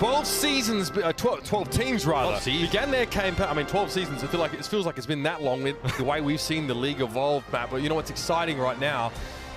12 seasons, 12 teams rather, began their campaign. I mean, 12 seasons. It feels like it's been that long with the way we've seen the league evolve, Matt. But you know what's exciting right now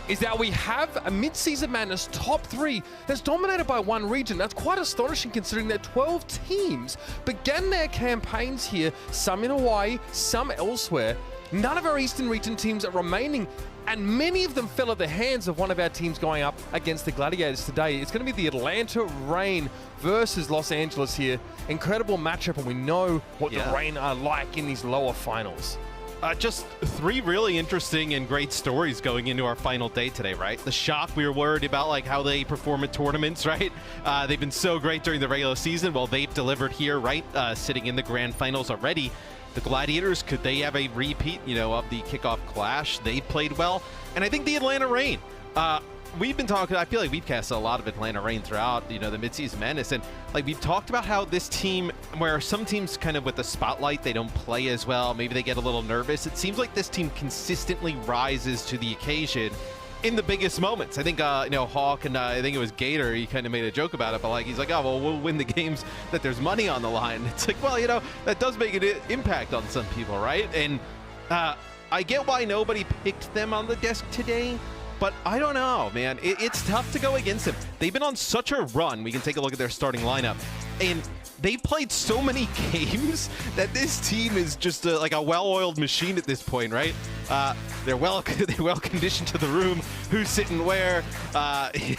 is that we have a Midseason Madness top 3 that's dominated by one region. That's quite astonishing considering that 12 teams began their campaigns here, some in Hawaii, some elsewhere. None of our Eastern region teams are remaining, and many of them fell at the hands of one of our teams going up against the Gladiators today. It's going to be the Atlanta Reign versus Los Angeles here. Incredible matchup, and we know what the Reign are like in these lower finals. Just 3 really interesting and great stories going into our final day today, right? The Shock, we were worried about like how they perform at tournaments, right? They've been so great during the regular season. Well, they've delivered here, right? Sitting in the grand finals already. The Gladiators, could they have a repeat, you know, of the kickoff clash? They played well. And I think the Atlanta Reign, we've been talking, I feel like we've cast a lot of Atlanta Reign throughout, you know, the Midseason Madness. And like we've talked about how this team, where some teams kind of with the spotlight, they don't play as well. Maybe they get a little nervous. It seems like this team consistently rises to the occasion in the biggest moments. I think, you know, Hawk and I think it was Gator, he kind of made a joke about it, but like, he's like, oh, well, we'll win the games that there's money on the line. It's like, well, you know, that does make an impact on some people, right? And I get why nobody picked them on the desk today, but I don't know, man. It's tough to go against them. They've been on such a run. We can take a look at their starting lineup, and they've played so many games that this team is just like a well-oiled machine at this point, right? They're well conditioned to the room, who's sitting where.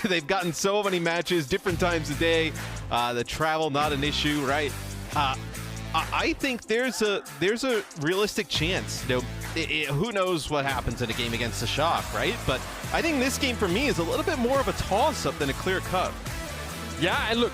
They've gotten so many matches, different times a day. The travel, not an issue, right? I think there's a realistic chance. You know, who knows what happens in a game against the Shock, right? But I think this game for me is a little bit more of a toss-up than a clear cut. Yeah, and look,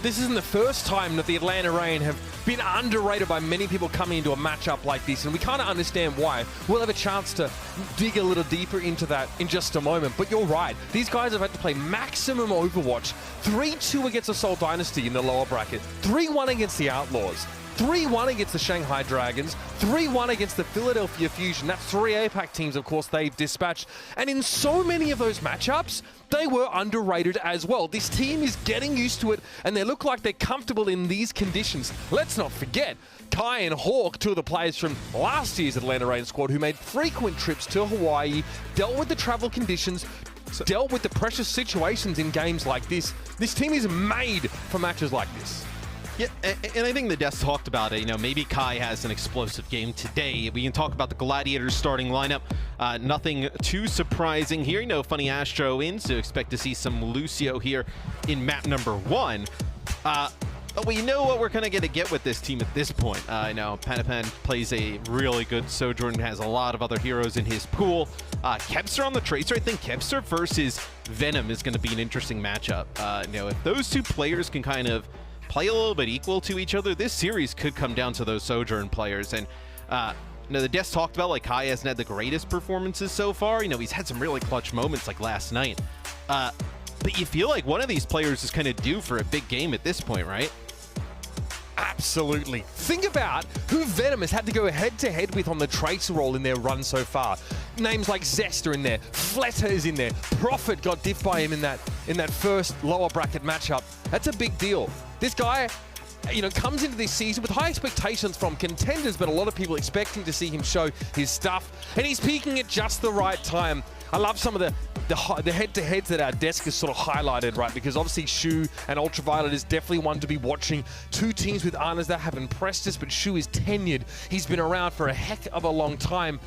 this isn't the first time that the Atlanta Reign have been underrated by many people coming into a matchup like this, and we kind of understand why. We'll have a chance to dig a little deeper into that in just a moment, but you're right. These guys have had to play maximum Overwatch. 3-2 against the Seoul Dynasty in the lower bracket, 3-1 against the Outlaws, 3-1 against the Shanghai Dragons, 3-1 against the Philadelphia Fusion. That's 3 APAC teams, of course, they've dispatched. And in so many of those matchups, they were underrated as well. This team is getting used to it, and they look like they're comfortable in these conditions. Let's not forget, Kai and Hawk, 2 of the players from last year's Atlanta Reign squad who made frequent trips to Hawaii, dealt with the travel conditions, dealt with the precious situations in games like this. This team is made for matches like this. Yeah, and I think the desk talked about it. You know, maybe Kai has an explosive game today. We can talk about the Gladiators starting lineup. Nothing too surprising here. You know, Funny Astro in, so expect to see some Lucio here in map number 1. But we know what we're kind of going to get with this team at this point. I know Panapan plays a really good Sojourn, has a lot of other heroes in his pool. Kepster on the Tracer. I think Kepster versus Venom is going to be an interesting matchup. You know, if those 2 players can kind of play a little bit equal to each other, this series could come down to those Sojourn players. And you know, the desk talked about like Kai hasn't had the greatest performances so far. You know, he's had some really clutch moments like last night. But you feel like one of these players is kind of due for a big game at this point, right? Absolutely. Think about who Venom has had to go head-to-head with on the Tracer role in their run so far. Names like Zest are in there, Fleta is in there, Prophet got diffed by him in that first lower bracket matchup. That's a big deal. This guy, you know, comes into this season with high expectations from contenders, but a lot of people expecting to see him show his stuff, and he's peaking at just the right time. I love some of the head-to-heads that our desk has sort of highlighted, right? Because obviously Shu and Ultraviolet is definitely one to be watching. 2 teams with honors that have impressed us, but Shu is tenured. He's been around for a heck of a long time,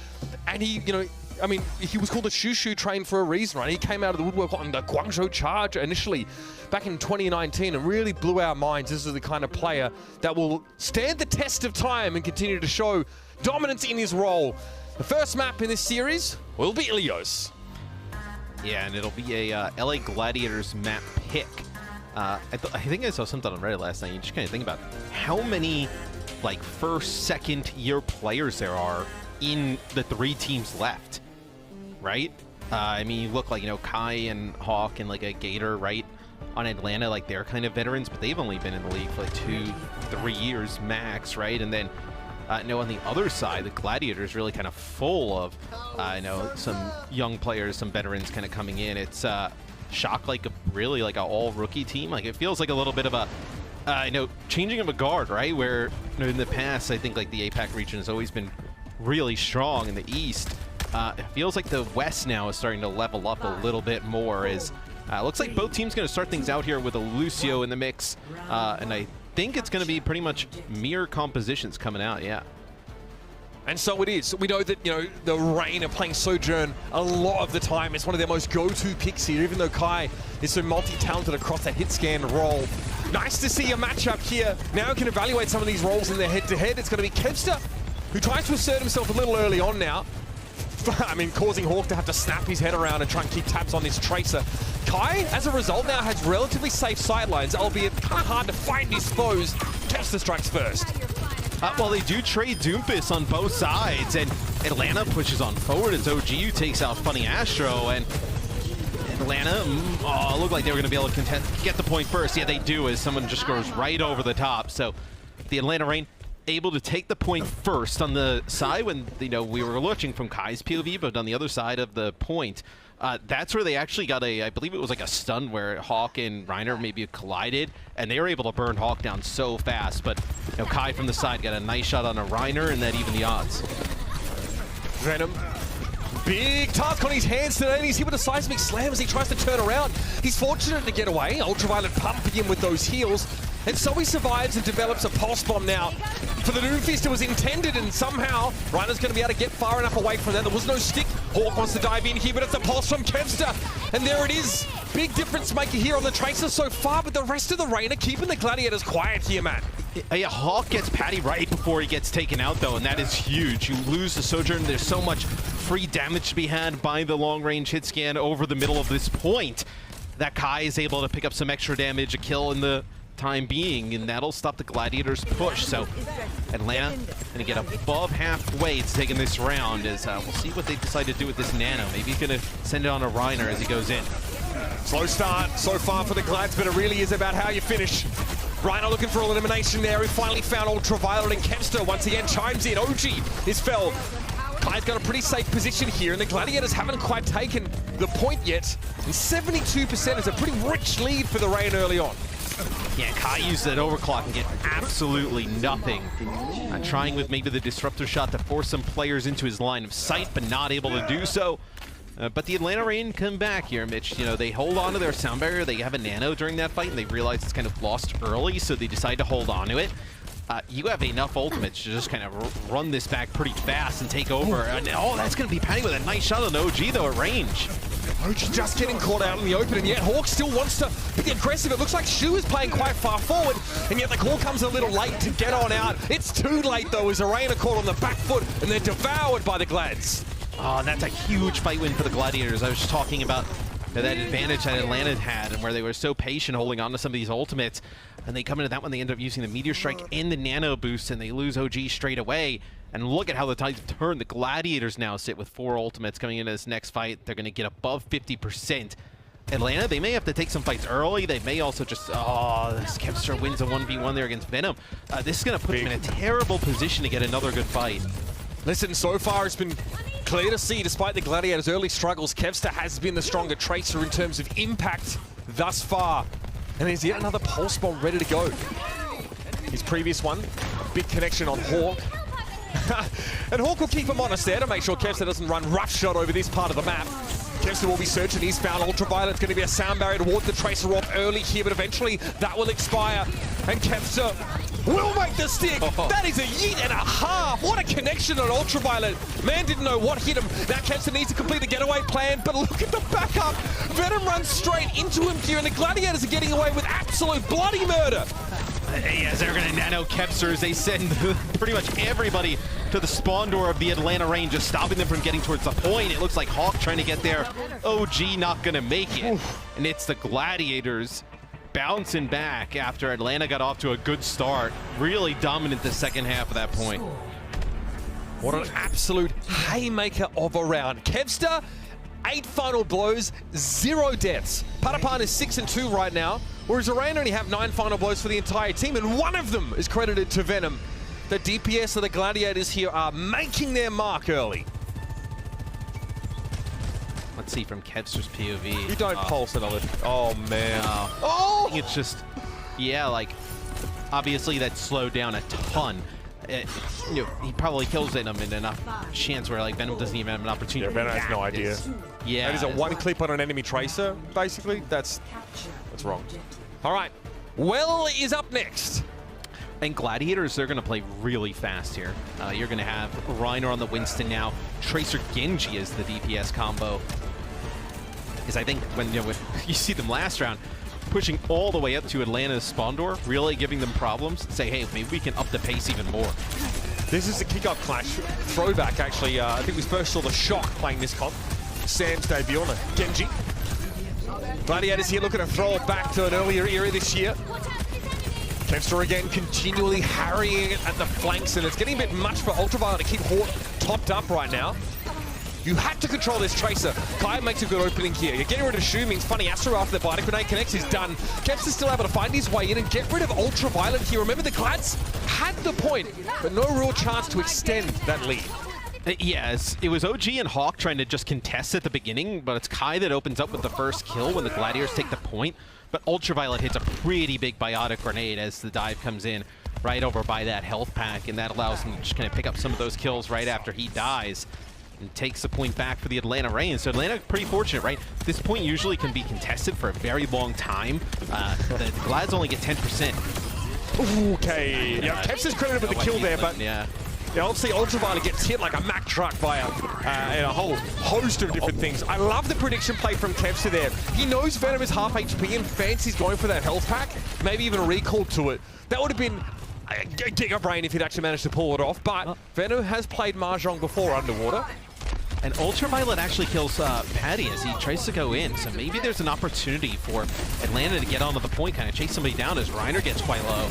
and he, you know, I mean, he was called a Shoo train for a reason, right? He came out of the woodwork on the Guangzhou Charge initially back in 2019 and really blew our minds. This is the kind of player that will stand the test of time and continue to show dominance in his role. The first map in this series will be Ilios. Yeah, and it'll be a LA Gladiators map pick. I think I saw something on Reddit last night. You just kind of think about how many like first, second year players there are in the 3 teams left, right? I mean, you look like, you know, Kai and Hawk and like a Gator, right? On Atlanta, like they're kind of veterans, but they've only been in the league for like 2-3 years max, right? And then you know, on the other side, the Gladiators really kind of full of, you know, some young players, some veterans kind of coming in. It's Shock like a really like an all rookie team. Like it feels like a little bit of a I know, changing of a guard, right? Where in the past, I think like the APAC region has always been really strong in the East. It feels like the West now is starting to level up a little bit more. As looks like both teams going to start things out here with a Lucio in the mix, and I think it's going to be pretty much mirror compositions coming out. Yeah. And so it is. We know that, you know, the Reign are playing Sojourn a lot of the time. It's one of their most go-to picks here, even though Kai is so multi-talented across that hit scan role. Nice to see a matchup here. Now can evaluate some of these roles in their head-to-head. It's going to be Kevster, who tries to assert himself a little early on now. I mean, causing Hawk to have to snap his head around and try and keep tabs on this Tracer. Kai, as a result, now has relatively safe sidelines, albeit kind of hard to find his foes. Kevster strikes first. Well, they do trade Doompus on both sides, and Atlanta pushes on forward as OGU takes out Funny Astro, and Atlanta, looked like they were going to be able to get the point first. Yeah, they do, as someone just goes right over the top. So the Atlanta Reign able to take the point first on the side when, you know, we were looking from Kai's POV, but on the other side of the point, that's where they actually got I believe it was like a stun where Hawk and Reiner maybe collided, and they were able to burn Hawk down so fast. But, you know, Kai from the side got a nice shot on a Reiner, and that even the odds. Venom, big task on his hands today, and he's hit with a seismic slam as he tries to turn around. He's fortunate to get away. Ultraviolet pumping him with those heals, and so he survives and develops a pulse bomb now. For the Doomfist, it was intended, and somehow Reiner's going to be able to get far enough away from that. There was no stick. Hawk wants to dive in here, but it's a pulse from Kevster, and there it is. Big difference maker here on the Tracer so far, but the rest of the Reign are keeping the Gladiators quiet here, Matt. Yeah, Hawk gets Patty right before he gets taken out, though, and that is huge. You lose the Sojourn. There's so much free damage to be had by the long-range hit scan over the middle of this point that Kai is able to pick up some extra damage, a kill in the time being, and that'll stop the Gladiators' push. So Atlanta going to get above halfway to taking this round, as we'll see what they decide to do with this Nano. Maybe he's going to send it on a Reiner as he goes in. Slow start so far for the Glads, but it really is about how you finish. Reiner looking for elimination there. He finally found Ultraviolet, and Kevster once again chimes in. OG is felled. Kai's got a pretty safe position here, and the Gladiators haven't quite taken the point yet. And 72% is a pretty rich lead for the Reign early on. Yeah, Kai used that overclock and get absolutely nothing. Trying with maybe the disruptor shot to force some players into his line of sight, but not able to do so. But the Atlanta Reign come back here, Mitch. You know, they hold on to their sound barrier. They have a Nano during that fight, and they realize it's kind of lost early, so they decide to hold on to it. You have enough ultimates to just kind of run this back pretty fast and take over. And, that's going to be Patty with a nice shot on OG, though, at range. OG just getting caught out in the open, and yet Hawk still wants to be aggressive. It looks like Shu is playing quite far forward, and yet the call comes a little late to get on out. It's too late, though, as Arena caught on the back foot, and they're devoured by the Glads. Oh, and that's a huge fight win for the Gladiators. I was just talking about that advantage that Atlanta had, and where they were so patient holding on to some of these ultimates. And they come into that one, they end up using the Meteor Strike and the Nano Boost, and they lose OG straight away. And look at how the tides have turned. The Gladiators now sit with 4 ultimates coming into this next fight. They're going to get above 50%. Atlanta, they may have to take some fights early. They may also just, this Kevster wins a 1v1 there against Venom. This is going to put them in a terrible position to get another good fight. Listen, so far it's been clear to see, despite the Gladiators' early struggles, Kevster has been the stronger Tracer in terms of impact thus far. And there's yet another Pulse Bomb ready to go. His previous one, big connection on Hawk. And Hawk will keep him honest there to make sure Kevster doesn't run roughshod over this part of the map. Kevster will be searching. He's found Ultraviolet. It's going to be a sound barrier to ward the Tracer off early here, but eventually that will expire. And Kevster will make the stick. That is a yeet and a half. What a connection on Ultraviolet. Man didn't know what hit him. Now Kevster needs to complete the getaway plan, but look at the backup. Venom runs straight into him here, and the Gladiators are getting away with absolute bloody murder. As they're going to nano Kevster as they send pretty much everybody to the spawn door of the Atlanta Reign, just stopping them from getting towards the point. It looks like Hawk trying to get there. OG not going to make it. And it's the Gladiators bouncing back after Atlanta got off to a good start. Really dominant the second half of that point. What an absolute haymaker of a round. Kevster, 8 final blows, 0 deaths. Patapan is 6-2 right now, whereas Arena only have 9 final blows for the entire team, and one of them is credited to Venom. The DPS of the Gladiators here are making their mark early. Let's see from Kevster's POV. You don't pulse another. Oh, man. Oh! It's just, yeah, like, Obviously, that slowed down a ton. You know, he probably kills Venom in enough chance where like Venom doesn't even have an opportunity. Yeah, Venom has no idea. Yeah, that is a one clip on an enemy tracer, basically. That's wrong. All right, Well is up next. And Gladiators, they're going to play really fast here. You're going to have Reiner on the Winston now. Tracer Genji is the DPS combo. Because I think when you see them last round, pushing all the way up to Atlanta's spawn door, really giving them problems. Say, hey, maybe we can up the pace even more. This is a kick-up clash. Throwback, actually. I think we first saw the Shock playing this comp. Sam's debut on Genji. Gladiators here looking to throw it back to an earlier era this year. Kevster again continually harrying it at the flanks, and it's getting a bit much for Ultraviolet to keep Hort topped up right now. You had to control this Tracer. Kai makes a good opening here. You're getting rid of Shu means funny Astro after the Bionic Grenade connects is done. Kevster's still able to find his way in and get rid of Ultraviolet here. Remember, the Glads had the point, but no real chance to extend that lead. Yes, it was OG and Hawk trying to just contest at the beginning, but it's Kai that opens up with the first kill when the Gladiators take the point. But Ultraviolet hits a pretty big Biotic Grenade as the dive comes in right over by that health pack, and that allows him to just kind of pick up some of those kills right after he dies and takes the point back for the Atlanta Reign. So Atlanta pretty fortunate, right? This point usually can be contested for a very long time. The Glads only get 10%. Okay. Yeah, Kevster's credited with the kill there, but yeah. Yeah, obviously Ultraviolet gets hit like a Mack truck by a whole host of different things. I love the prediction play from Kevster there. He knows Venom is half HP and fancies going for that health pack, maybe even a recall to it. That would have been a Giga Brain if he'd actually managed to pull it off, but Venom has played Mahjong before underwater. And Ultraviolet actually kills Patty as he tries to go in, so maybe there's an opportunity for Atlanta to get onto the point, kind of chase somebody down as Reiner gets quite low.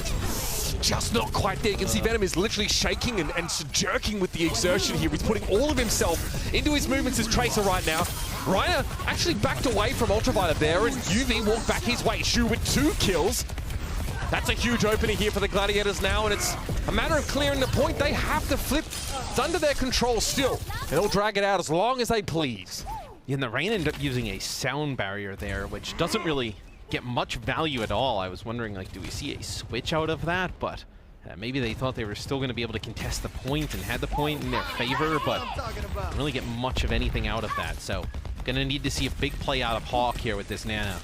Just not quite there. You can see Venom is literally shaking and jerking with the exertion here. He's putting all of himself into his movements as Tracer right now. Reiner actually backed away from Ultraviolet there, and UV walked back his way. Shu with 2 kills. That's a huge opening here for the Gladiators now, and it's a matter of clearing the point. They have to flip. It's under their control still. They'll drag it out as long as they please. And the Reign ended up using a sound barrier there, which doesn't really get much value at all. I was wondering, like, do we see a switch out of that? But maybe they thought they were still going to be able to contest the point and had the point in their favor, but didn't really get much of anything out of that. So going to need to see a big play out of Hawk here with this Nana.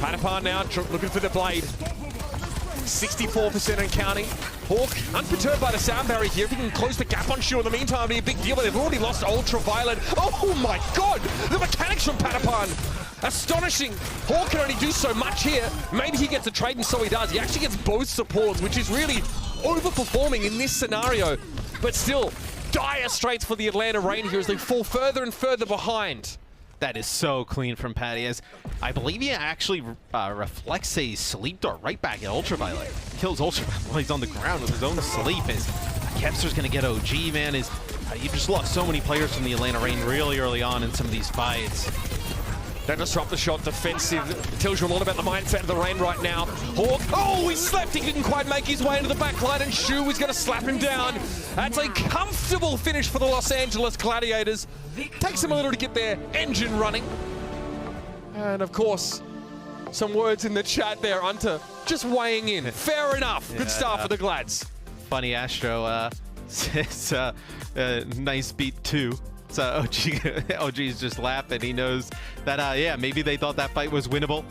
Patapon now looking for the blade. 64% and counting. Hawk unperturbed by the sound barrier here. If he can close the gap on Shu in the meantime, it'll be a big deal, but they've already lost Ultraviolet. Oh my god! The mechanics from Patapon! Astonishing! Hawk can only do so much here. Maybe he gets a trade, and so he does. He actually gets both supports, which is really overperforming in this scenario. But still, dire straits for the Atlanta Reign here as they fall further and further behind. That is so clean from Patty, as I believe he actually reflects a sleep dart right back at Ultraviolet. Kills Ultraviolet while he's on the ground with his own sleep. As Kevster's going to get OG, man. You just lost so many players from the Atlanta Reign really early on in some of these fights. Don't disrupt the shot, defensive. It tells you a lot about the mindset of the Reign right now. Hawk, oh, he slept. He didn't quite make his way into the backline, and Shu is going to slap him down. That's a comfortable finish for the Los Angeles Gladiators. Takes them a little to get their engine running. And of course, some words in the chat there, Hunter, just weighing in. Fair enough. Good start for the Glads. Funny Astro says, nice beat too. So OG's just laughing. He knows that, yeah, maybe they thought that fight was winnable.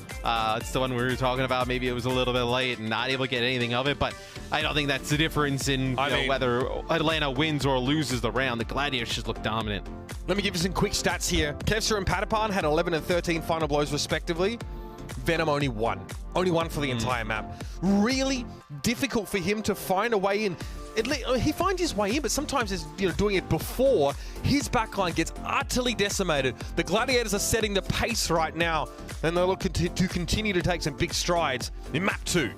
It's the one we were talking about. Maybe it was a little bit late and not able to get anything of it, but I don't think that's the difference in whether Atlanta wins or loses the round. The Gladiators just look dominant. Let me give you some quick stats here. Kevster and Patapon had 11 and 13 final blows respectively. Venom only 1. Only 1 for the entire map. Really difficult for him to find a way in. He finds his way in, but sometimes he's doing it before his backline gets utterly decimated. The Gladiators are setting the pace right now, and they're looking to continue to take some big strides in map 2.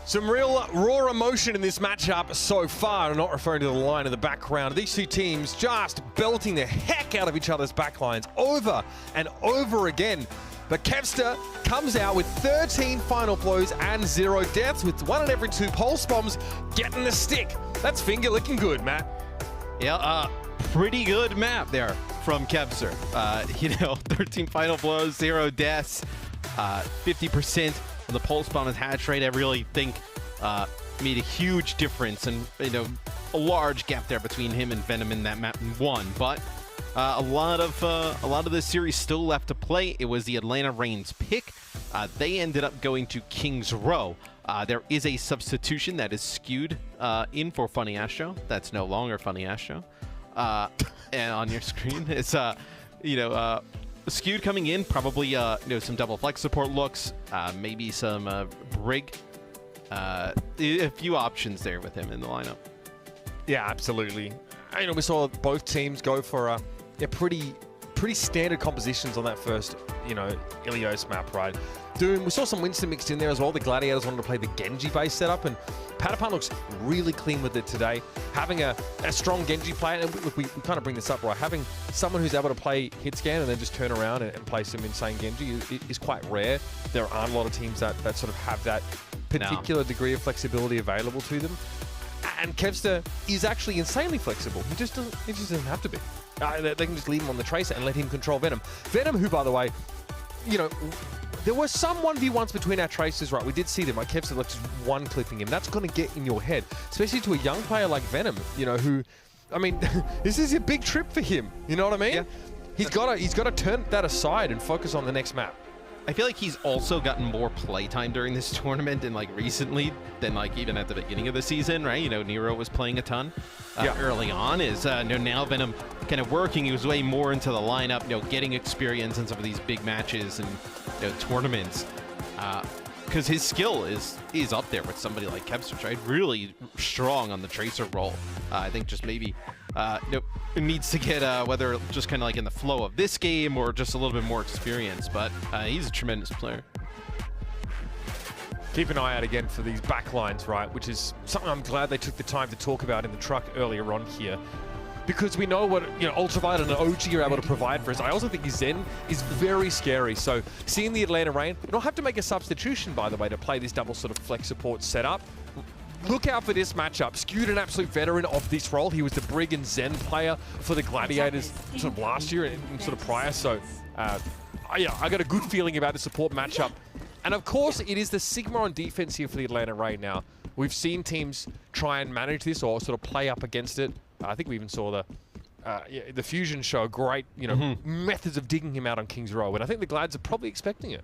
Some real raw emotion in this matchup so far. I'm not referring to the line in the background. These two teams just belting the heck out of each other's backlines over and over again. But Kevster comes out with 13 final blows and 0 deaths, with 1 in every 2 pulse bombs getting the stick. That's finger looking good, Matt. Yeah, pretty good map there from Kevster. 13 final blows, 0 deaths, 50% on the pulse bomb attach rate. I really think made a huge difference, and a large gap there between him and Venom in that map 1. But a lot of this series still left to play. It was the Atlanta Reign's pick. They ended up going to Kings Row. There is a substitution that is skewed in for Funny Astro. That's no longer Funny Astro. And on your screen, it's skewed coming in. Probably some double flex support looks, maybe some Brig. A few options there with him in the lineup. Yeah, absolutely. We saw both teams go for pretty standard compositions on that first, Ilios map, right? We saw some Winston mixed in there as well. The Gladiators wanted to play the Genji-based setup, and Patapon looks really clean with it today. Having a strong Genji player, and look, we kind of bring this up, right? Having someone who's able to play hit scan and then just turn around and play some insane Genji is quite rare. There aren't a lot of teams that sort of have that particular degree of flexibility available to them. And Kevster is actually insanely flexible. He just doesn't have to be. They can just leave him on the Tracer and let him control Venom. Venom, who, by the way, there were some 1v1s between our Tracers, right? We did see them, like Kevster just one clipping him. That's going to get in your head, especially to a young player like Venom, who, this is a big trip for him. You know what I mean? Yeah. He's got to turn that aside and focus on the next map. I feel like he's also gotten more playtime during this tournament and recently than even at the beginning of the season, right? Nero was playing a ton early on. Now Venom kind of working his way more into the lineup, getting experience in some of these big matches and tournaments. Because his skill is up there with somebody like Kevster, right? Really strong on the Tracer role. I think just maybe it needs to get whether just kind of in the flow of this game or just a little bit more experience, but he's a tremendous player. Keep an eye out again for these backlines, right? Which is something I'm glad they took the time to talk about in the truck earlier on here, because we know what Ultraviolet and OG are able to provide for us. I also think Zen is very scary. So seeing the Atlanta Reign, you don't have to make a substitution, by the way, to play this double sort of flex support setup. Look out for this matchup. Skewed, an absolute veteran of this role. He was the Brig and Zen player for the Gladiators sort of last year and sort of prior. So I got a good feeling about the support matchup. And of course, it is the Sigma on defense here for the Atlanta Reign now. We've seen teams try and manage this or sort of play up against it. I think we even saw the Fusion show great, methods of digging him out on Kings Row. And I think the Glads are probably expecting it.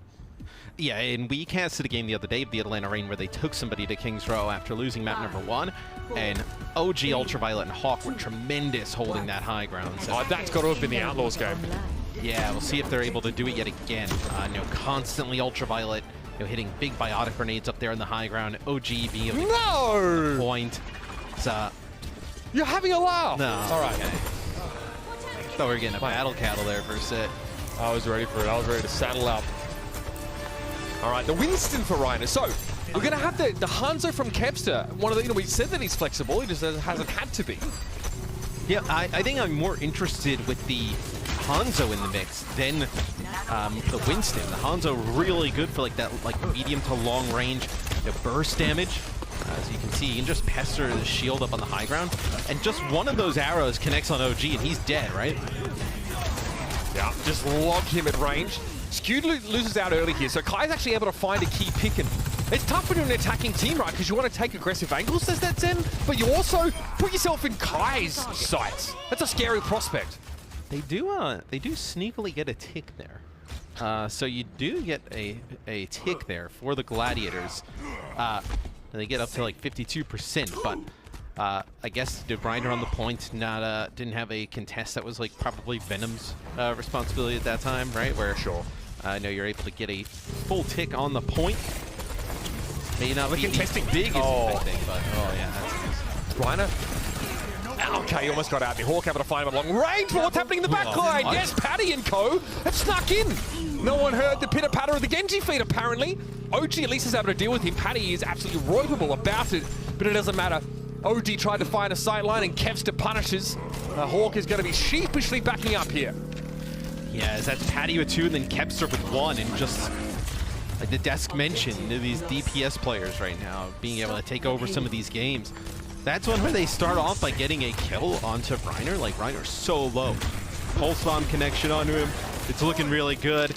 Yeah, and we casted a game the other day of the Atlanta Reign where they took somebody to Kings Row after losing map number 1, and OG, Ultraviolet, and Hawk were tremendous holding that high ground. So that's got to have been the Outlaws game. Yeah, we'll see if they're able to do it yet again. Constantly Ultraviolet, hitting big biotic grenades up there in the high ground. OG being able to get the point. You're having a laugh. No. All right. Okay. Thought we were getting a battle cattle there for a set. I was ready for it. I was ready to saddle up. All right, the Winston for Reiner. So we're going to have the Hanzo from Kevster. One of the, we said that he's flexible. He just hasn't had to be. Yeah, I think I'm more interested with the Hanzo in the mix than the Winston. The Hanzo really good for that medium to long range burst damage. As you can see, he can just pester the shield up on the high ground, and just one of those arrows connects on OG, and he's dead, right? Yeah, just log him at range. Skewed loses out early here, so Kai's actually able to find a key pick and It's tough when you're an attacking team, right? Because you want to take aggressive angles, says that Zen, but you also put yourself in Kai's sights. That's a scary prospect. They do sneakily get a tick there. So you do get a tick there for the Gladiators. They get up to like 52%, but I guess Reiner on the point didn't have a contest that was like probably Venom's responsibility at that time, right? Where Sure. I know you're able to get a full tick on the point. May not be contesting big as thing, but oh yeah, that's Reiner. Okay, he almost got out there. Hawk having to find him at long range. What's happening in the backline? Yes, Paddy and co have snuck in. No one heard the pitter-patter of the Genji feed, apparently. OG at least is able to deal with him. Paddy is absolutely ropeable about it, but it doesn't matter. OG tried to find a sight line and Kevster punishes. Hawk is going to be sheepishly backing up here. yeah, that's Paddy with 2 and then Kepster with 1, and just like the desk mentioned, these DPS players right now being able to take over some of these games. That's one where they start off by getting a kill onto Reiner. Like, Reiner's so low. Pulse bomb connection onto him. It's looking really good.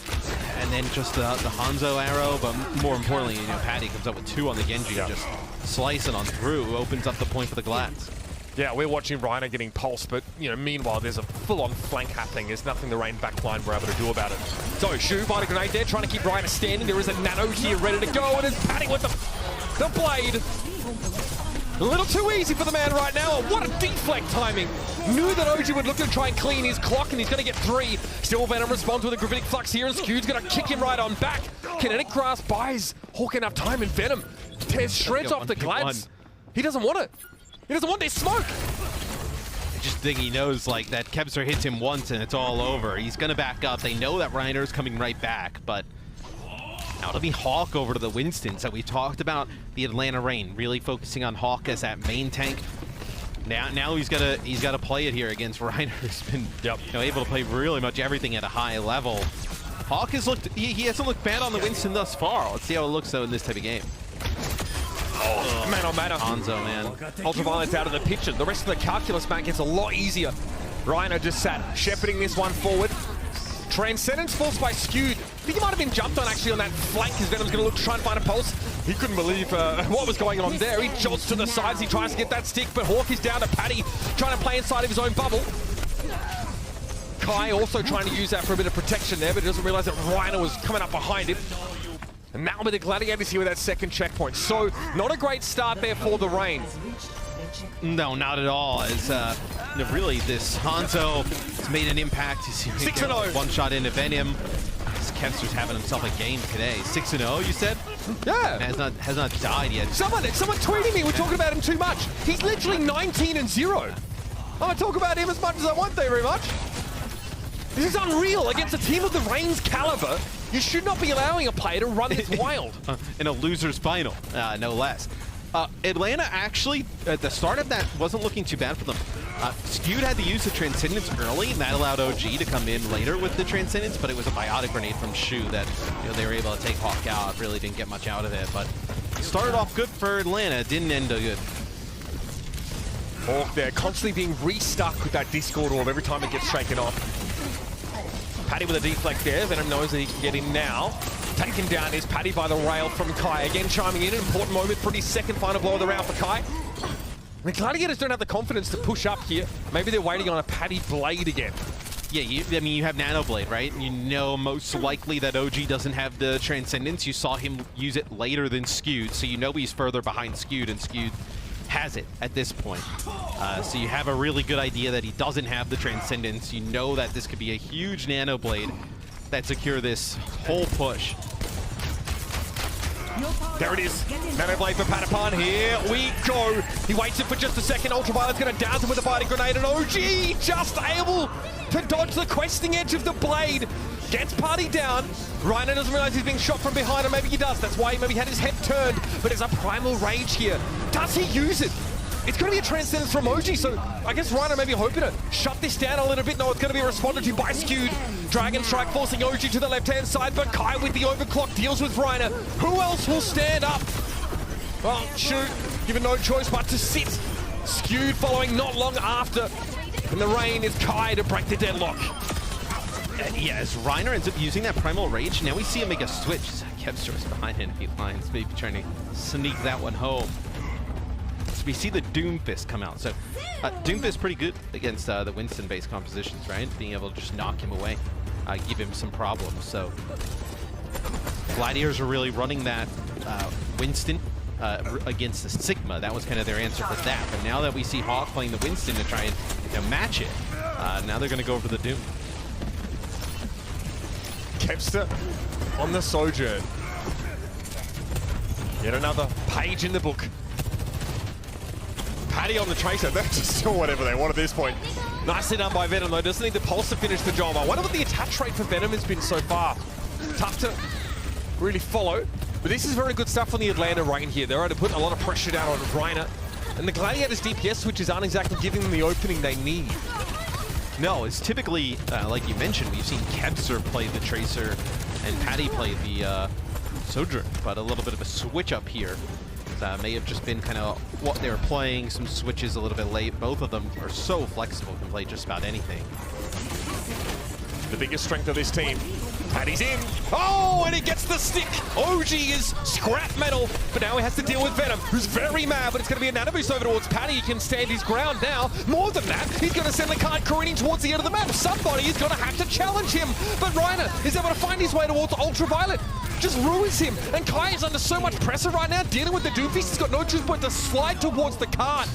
And then just the Hanzo arrow, but more importantly, you know, Paddy comes up with 2 on the Genji, just slicing on through, opens up the point for the Glads. Yeah, we're watching Reiner getting pulsed, but, you know, meanwhile, there's a full-on flank happening. There's nothing the Reign backline were able to do about it. So, Shu by the grenade there, trying to keep Reiner standing. There is a nano here ready to go, and it's Paddy with the blade. A little too easy for the man right now. What a deflect timing. Knew that OG would look to try and clean his clock, and he's going to get 3. Still Venom responds with a Gravitic Flux here, and Skew's going to kick him right on back. Kinetic Grasp buys Hawk enough time, and Venom tears shreds off the Glads. He doesn't want it. He doesn't want this smoke. I just think he knows, like, that Kepster hits him once and it's all over. He's going to back up. They know that Reiner's coming right back, but now it'll be Hawk over to the Winston. So we talked about the Atlanta Reign, really focusing on Hawk as that main tank. Now he's got to play it here against Reiner, who's been able to play really much everything at a high level. Hawk has looked, he hasn't looked bad on the Winston thus far. Let's see how it looks though in this type of game. Oh, man on man. Hanzo, man. Ultraviolet's out of the picture. The rest of the calculus back gets a lot easier. Reiner just sat, shepherding this one forward. Transcendence forced by Skewed. I think he might have been jumped on actually on that flank as Venom's going to look to try and find a pulse. He couldn't believe what was going on there. He jolts to the sides, he tries to get that stick, but Hawk is down to Paddy, trying to play inside of his own bubble. Kai also trying to use that for a bit of protection there, but he doesn't realize that Reiner was coming up behind him. And now with the Gladiators here with that second checkpoint. So, not a great start there for the Reign. No, not at all. As really, this Hanzo has made an impact. He's 6-0. One shot into Venom. This Kepster's having himself a game today. 6-0, you said? Yeah. Has not died yet. Someone tweeting me, we're talking about him too much. He's literally 19-0. I'm gonna talk about him as much as I want, thank you very much. This is unreal. Against a team of the Reign's caliber, you should not be allowing a player to run this wild. In a loser's final, no less. Atlanta actually, at the start of that, wasn't looking too bad for them. Skewed had to use the Transcendence early, and that allowed OG to come in later with the Transcendence, but it was a biotic grenade from Shu that they were able to take Hawk out. Really didn't get much out of it, but started off good for Atlanta, didn't end good. Hawk there, constantly being restuck with that Discord orb every time it gets shaken off. Paddy with a deflect there. Venom knows that he can get in now. Taken down is Paddy by the rail from Kai. Again, chiming in an important moment for his second final blow of the round for Kai. The Gladiators don't have the confidence to push up here. Maybe they're waiting on a Paddy blade again. Yeah, I mean, you have Nano Blade, right? You know most likely that OG doesn't have the Transcendence. You saw him use it later than Skewed, so you know he's further behind Skewed, and Skewed has it at this point. So you have a really good idea that he doesn't have the Transcendence. You know that this could be a huge Nano Blade that secure this whole push. There it is. Nano Blade for Patapon. Here we go. He waits it for just a second. Ultraviolet's going to douse him with a biting grenade, and OG just able to dodge the questing edge of the blade. Gets Party down. Reiner doesn't realize he's being shot from behind, or maybe he does. That's why he maybe had his head turned. But there's a primal rage here. Does he use it? It's going to be a Transcendence from OG, so I guess Reiner may be hoping to shut this down a little bit. No, it's going to be responded to by Skewed. Dragon Strike forcing OG to the left-hand side, but Kai with the overclock deals with Reiner. Who else will stand up? Well, shoot, given no choice but to sit. Skewed following not long after. And the Reign is Kai to break the deadlock. Yeah, as Reiner ends up using that Primal Rage, now we see him make a switch. Kevster was behind him, he lines, maybe trying to sneak that one home. So we see the Doomfist come out. So Doomfist pretty good against the Winston-based compositions, right? Being able to just knock him away, give him some problems. So Gladiators are really running that Winston against the Sigma. That was kind of their answer for that. But now that we see Hawk playing the Winston to try and match it, now they're going to go for the Doom. Kevster on the Sojourn. Yet another page in the book. Paddy on the Tracer. They're just doing whatever they want at this point. Nicely done by Venom, though. Doesn't need the Pulse to finish the job. I wonder what the attach rate for Venom has been so far. Tough to really follow. But this is very good stuff on the Atlanta Reign here. They're able to put a lot of pressure down on Reiner. And the Gladiators DPS switches aren't exactly giving them the opening they need. No, it's typically, like you mentioned, we've seen Kevster play the Tracer and Paddy play the Sojourn, but a little bit of a switch up here. That may have just been kind of what they were playing, some switches a little bit late. Both of them are so flexible, can play just about anything. The biggest strength of this team. Paddy's in. Oh, and he gets the stick. OG is scrap metal, but now he has to deal with Venom, who's very mad, but it's going to be a nano boost over towards Paddy. He can stand his ground now. More than that, he's going to send the card careening towards the end of the map. Somebody is going to have to challenge him, but Reiner is able to find his way towards Ultraviolet. Just ruins him, and Kai is under so much pressure right now, dealing with the Doomfist. He's got no choice but to slide towards the cart.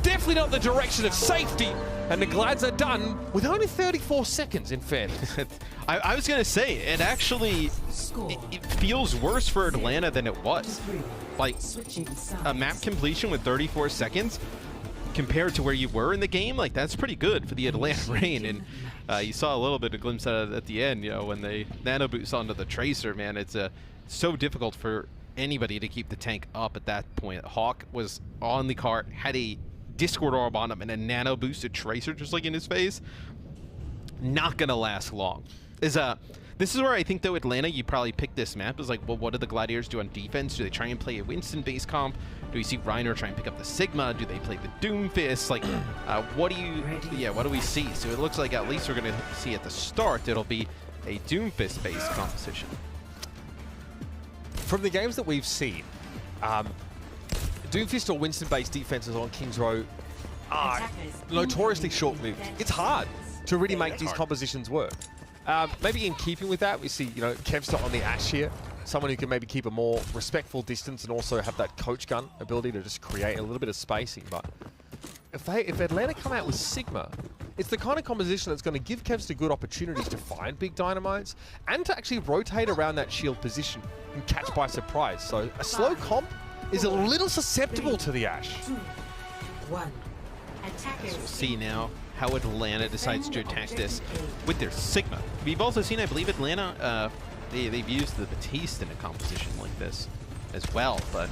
Definitely not the direction of safety, and the Glads are done with only 34 seconds, in fairness. I was going to say, it actually it feels worse for Atlanta than it was. Like, a map completion with 34 seconds compared to where you were in the game, like, that's pretty good for the Atlanta Reign. And you saw a little bit of glimpse of it at the end, you know, when they nano boost onto the Tracer, man. It's so difficult for anybody to keep the tank up at that point. Hawk was on the cart, had a Discord orb on him and a nano boosted Tracer just like in his face. Not gonna last long. This is where I think, though, Atlanta, you probably pick this map is like, well, what do the Gladiators do on defense? Do they try and play a Winston base comp? Do we see Reiner try and pick up the Sigma? Do they play the Doomfist? Like, what do we see? So it looks like at least we're gonna see at the start it'll be a Doomfist based composition. From the games that we've seen, Doomfist or Winston-based defenses on Kings Row are notoriously short-lived. It's hard to really make these compositions work. Maybe in keeping with that, we see, you know, Kevster on the Ashe here, someone who can maybe keep a more respectful distance and also have that coach gun ability to just create a little bit of spacing. But if Atlanta come out with Sigma, it's the kind of composition that's going to give Kevster good opportunities to find big dynamites and to actually rotate around that shield position and catch by surprise. So a slow comp is a little susceptible to the Ashe. So we'll see now how Atlanta decides to attack this with their Sigma. We've also seen, I believe, Atlanta, they've used the Batiste in a composition like this as well, but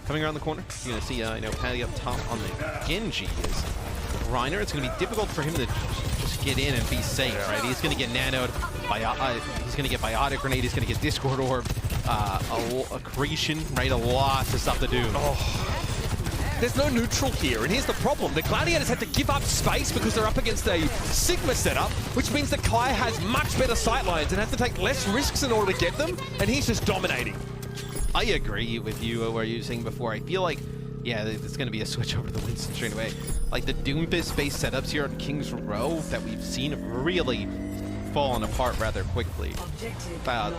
coming around the corner, you're going to see, you know, Paddy up top on the Genji is Reiner. It's going to be difficult for him to just get in and be safe, right? He's going to get nanoed, he's going to get Biotic Grenade, he's going to get Discord Orb, Accretion, right? A lot to stop the Doom. Oh. There's no neutral here, and here's the problem. The Gladiators had to give up space because they're up against a Sigma setup, which means that Kai has much better sightlines and has to take less risks in order to get them, and he's just dominating. I agree with you where you were saying before. I feel like, yeah, there's going to be a switch over to the Winston straight away. Like the Doomfist-based setups here on Kings Row that we've seen have really fallen apart rather quickly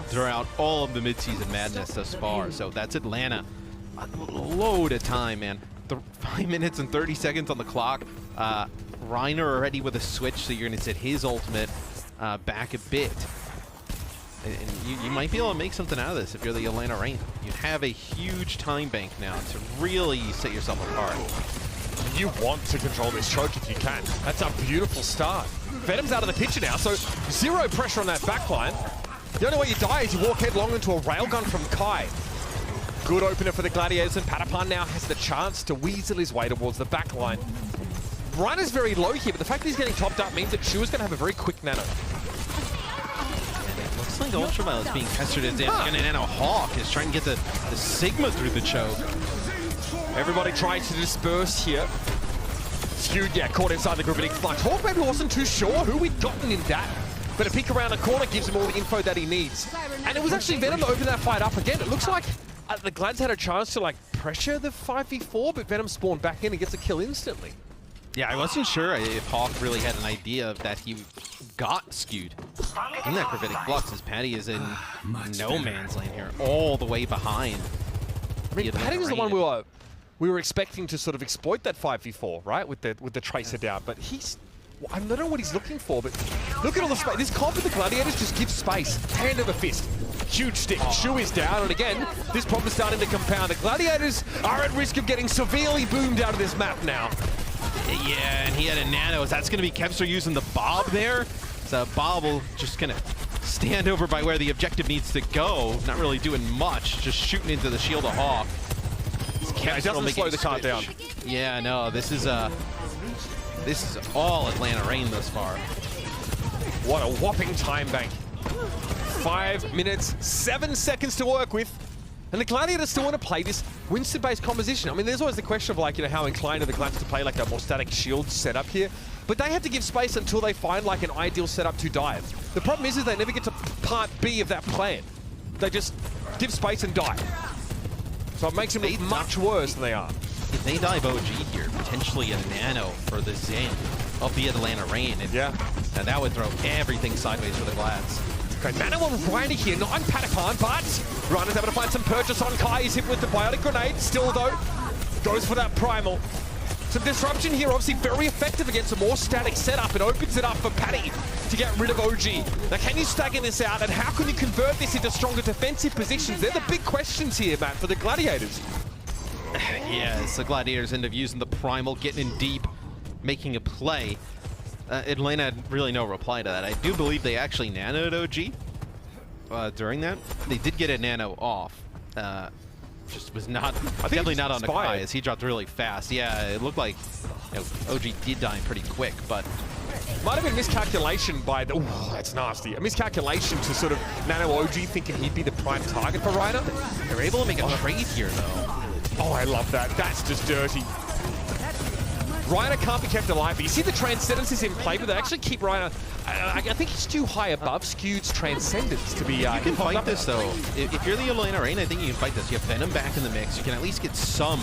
throughout all of the Midseason Madness thus far. So that's Atlanta. A load of time, man. 5 minutes and 30 seconds on the clock. Reiner already with a switch, so you're going to set his ultimate back a bit. And you might be able to make something out of this if you're the Atlanta Reign. You have a huge time bank now to really set yourself apart. You want to control this choke if you can. That's a beautiful start. Venom's out of the picture now, so zero pressure on that backline. The only way you die is you walk headlong into a railgun from Kai. Good opener for the Gladiators, and Patapan now has the chance to weasel his way towards the backline. Reiner's very low here, but the fact that he's getting topped up means that Shua's going to have a very quick nano. And it looks like Ultraviolet's being pestered as if and Nano Hawk is trying to get the Sigma through the choke. Everybody trying to disperse here. Skewed, yeah, caught inside the group and Flux. Hawk maybe wasn't too sure who we'd gotten in that. But a peek around the corner gives him all the info that he needs. And it was actually Venom that opened that fight up again. It looks like the Glads had a chance to like pressure the 5v4, but Venom spawned back in and gets a kill instantly. Yeah, I wasn't sure if Hawk really had an idea of that he got skewed in that Gravitic Flux, as Patty is in no man's land here, all the way behind. I mean, Patty was the one we were expecting to sort of exploit that 5v4, right, with the Tracer down, but he's... I don't know what he's looking for, but look at all the space. This comp with the Gladiators just gives space. Hand over fist. Huge stick. Shu is down, and again, this problem is starting to compound. The Gladiators are at risk of getting severely boomed out of this map now. Yeah, and he had a nano. That's going to be Kevster using the Bob there. So Bob will just kind of stand over by where the objective needs to go. Not really doing much, just shooting into the shield of Hawk. Yeah, it doesn't slow the car down. Yeah, no, this is all Atlanta Rain thus far. What a whopping time bank. 5 minutes, 7 seconds to work with. And the Gladiators still want to play this Winston-based composition. I mean, there's always the question of like, you know, how inclined are the Glads to play like a more static shield setup here. But they have to give space until they find like an ideal setup to dive. The problem is they never get to part B of that plan. They just give space and die. So it makes them look much worse than they are. If they dive OG here, potentially a nano for the Zen of the Atlanta Rain. And that would throw everything sideways for the Glads. Okay, nano on Reiner here, not on Patapan, but Reiner's able to find some purchase on Kai. He's hit with the biotic grenade. Still though, goes for that primal. Some disruption here, obviously very effective against a more static setup. It opens it up for Patty to get rid of OG. Now, can you stagger this out, and how can you convert this into stronger defensive positions? They're the big questions here, Matt, for the Gladiators. Yes, the Gladiators end up using the primal, getting in deep, making a play. Atlanta had really no reply to that. I do believe they actually nanoed OG during that. They did get a nano off. Just was not, definitely not on the Kai, as he dropped really fast. Yeah, it looked like OG did die pretty quick, but... Might have been miscalculation by the... Ooh, that's nasty. A miscalculation to sort of nano OG thinking he'd be the prime target for Reiner. They're able to make a trade here, though. Oh, I love that. That's just dirty. Reiner can't be kept alive, but you see the Transcendence is in play, but they actually keep Reiner... I think he's too high above Skewed's Transcendence to be... You can fight this, though. If you're the Atlanta Rain, I think you can fight this. You have Venom back in the mix. You can at least get some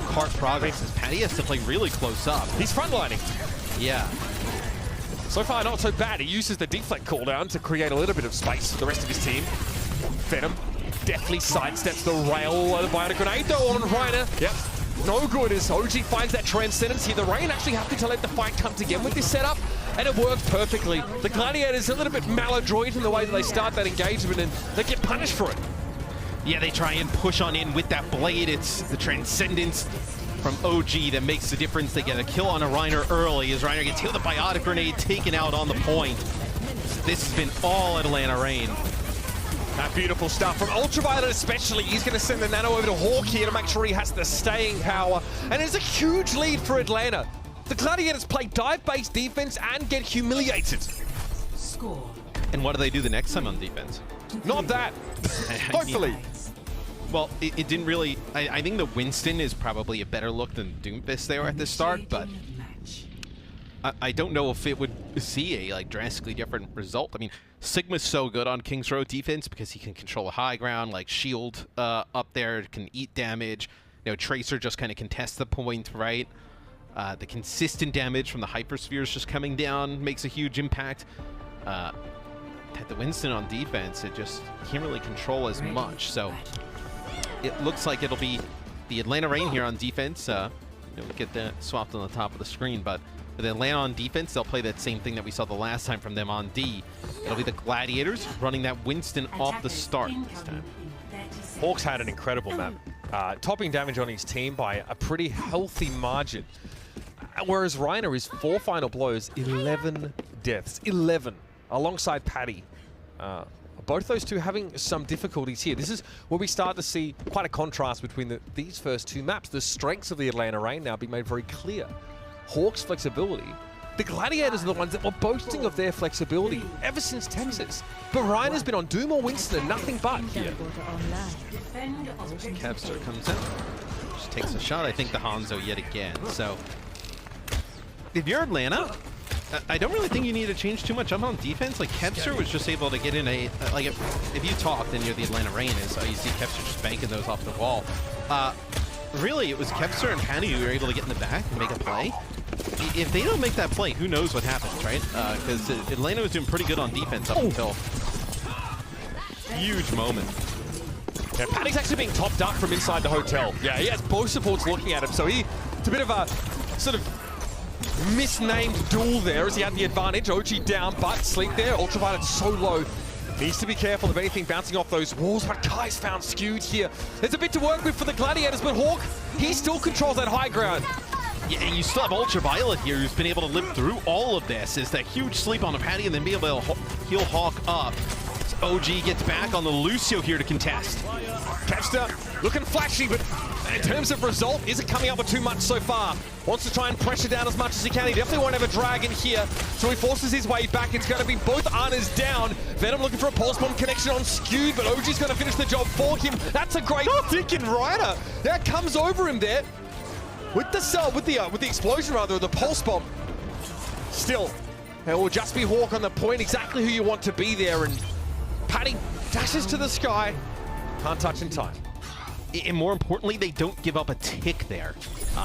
cart progress, as Patty has to play really close up. He's frontlining. Yeah. So far, not so bad. He uses the deflect cooldown to create a little bit of space for the rest of his team. Venom definitely sidesteps the rail of the Biotic Grenade, though, on Reiner. Yep. No good as OG finds that Transcendence here. The Rain actually happy to let the fight come together with this setup, and it worked perfectly. The Gladiators are a little bit maladroit in the way that they start that engagement, and they get punished for it. Yeah, they try and push on in with that blade. It's the Transcendence from OG that makes the difference. They get a kill on a Reiner early as Reiner gets hit with a Biotic Grenade taken out on the point. This has been all Atlanta Rain. That beautiful stuff from Ultraviolet especially. He's going to send the nano over to Hawk here to make sure he has the staying power. And it's a huge lead for Atlanta. The Gladiators play dive-based defense and get humiliated. Score. And what do they do the next time on defense? Not that. Hopefully. Well, it didn't really... I think the Winston is probably a better look than Doomfist there at the start, but... I don't know if it would see a drastically different result. I mean, Sigma's so good on King's Road defense because he can control the high ground, like shield up there, can eat damage. Tracer just kind of contests the point, right? The consistent damage from the hyperspheres just coming down makes a huge impact. The Winston on defense, it just can't really control as much. So it looks like it'll be the Atlanta Rain here on defense. We get that swapped on the top of the screen, but with Atlanta on defense, they'll play that same thing that we saw the last time from them on D. It'll be the Gladiators running that Winston off the start this time. Hawks had an incredible map, topping damage on his team by a pretty healthy margin. Whereas Reiner is 4 final blows, 11 deaths, 11, alongside Patty. Both those two having some difficulties here. This is where we start to see quite a contrast between these first two maps. The strengths of the Atlanta Rain now being made very clear. Hawk's flexibility. The Gladiators are the ones that were boasting of their flexibility ever since Texas. But Reiner's been on Doom or Winston and nothing but here. Kevster comes in, just takes a shot. I think the Hanzo yet again. So if you're Atlanta, I don't really think you need to change too much up on defense. Like, Kevster was just able to get in a... like, if you talked and you're the Atlanta Reign, is you see Kevster just banking those off the wall. Really, it was Kevster and Patty who were able to get in the back and make a play. If they don't make that play, who knows what happens, right? Because Atlanta was doing pretty good on defense up until... Huge moment. Yeah, Paddy's actually being topped up from inside the hotel. Yeah, he has both supports looking at him, so it's a bit of a sort of misnamed duel there as he had the advantage. OG down, but Sleep there. Ultraviolet so low. Needs to be careful of anything bouncing off those walls, but Kai's found skewed here. There's a bit to work with for the Gladiators, but Hawk, he still controls that high ground. Yeah, and you still have Ultraviolet here who's been able to live through all of this. Is that huge sleep on a Patty and then be able to heal Hawk up. OG gets back on the Lucio here to contest. Kevster looking flashy, but in terms of result, isn't coming up with too much so far. Wants to try and pressure down as much as he can. He definitely won't have a dragon here, so he forces his way back. It's going to be both Arnas down. Venom looking for a pulse bomb connection on Skewed, but OG's going to finish the job for him. That's a great thinking rider. That comes over him there with the cell, with the explosion rather, of the pulse bomb. Still, it will just be Hawk on the point, exactly who you want to be there, and Paddy dashes to the sky. Can't touch in time. And more importantly, they don't give up a tick there.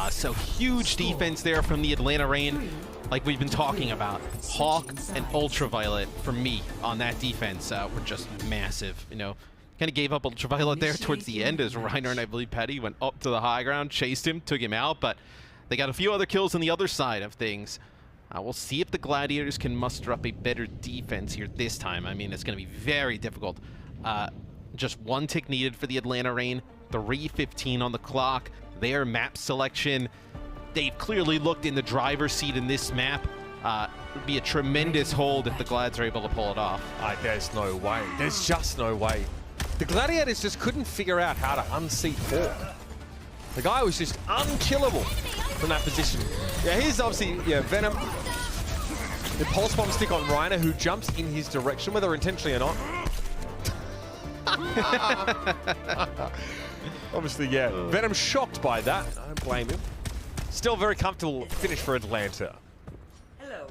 So huge defense there from the Atlanta Reign, like we've been talking about. Hawk and Ultraviolet, for me, on that defense, were just massive. You know, kind of gave up Ultraviolet there towards the end as Reiner and I believe Petty went up to the high ground, chased him, took him out, but they got a few other kills on the other side of things. We'll see if the Gladiators can muster up a better defense here this time. I mean, it's going to be very difficult. Just one tick needed for the Atlanta Reign. 3:15 on the clock. Their map selection. They've clearly looked in the driver's seat in this map. It would be a tremendous hold if the Glads are able to pull it off. There's no way. There's just no way. The Gladiators just couldn't figure out how to unseat Hawk. The guy was just unkillable from that position. Yeah, here's obviously, Venom. The pulse bomb stick on Reiner, who jumps in his direction, whether intentionally or not. Obviously, yeah. Venom shocked by that. I don't blame him. Still very comfortable finish for Atlanta. Hello.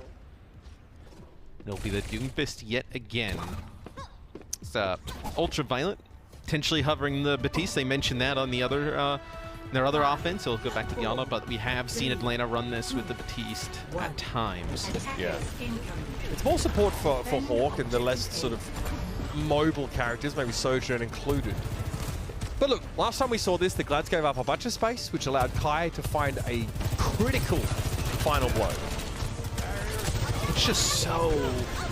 It'll be the Doomfist yet again. It's Ultraviolet, potentially hovering the Batiste. They mentioned that on the other their other offense. It'll go back to the Ana, but we have seen Atlanta run this with the Batiste at times. Yeah. It's more support for Hawk and the less sort of mobile characters, maybe Sojourn included. But look, last time we saw this, the Glads gave up a bunch of space, which allowed Kai to find a critical final blow. It's just so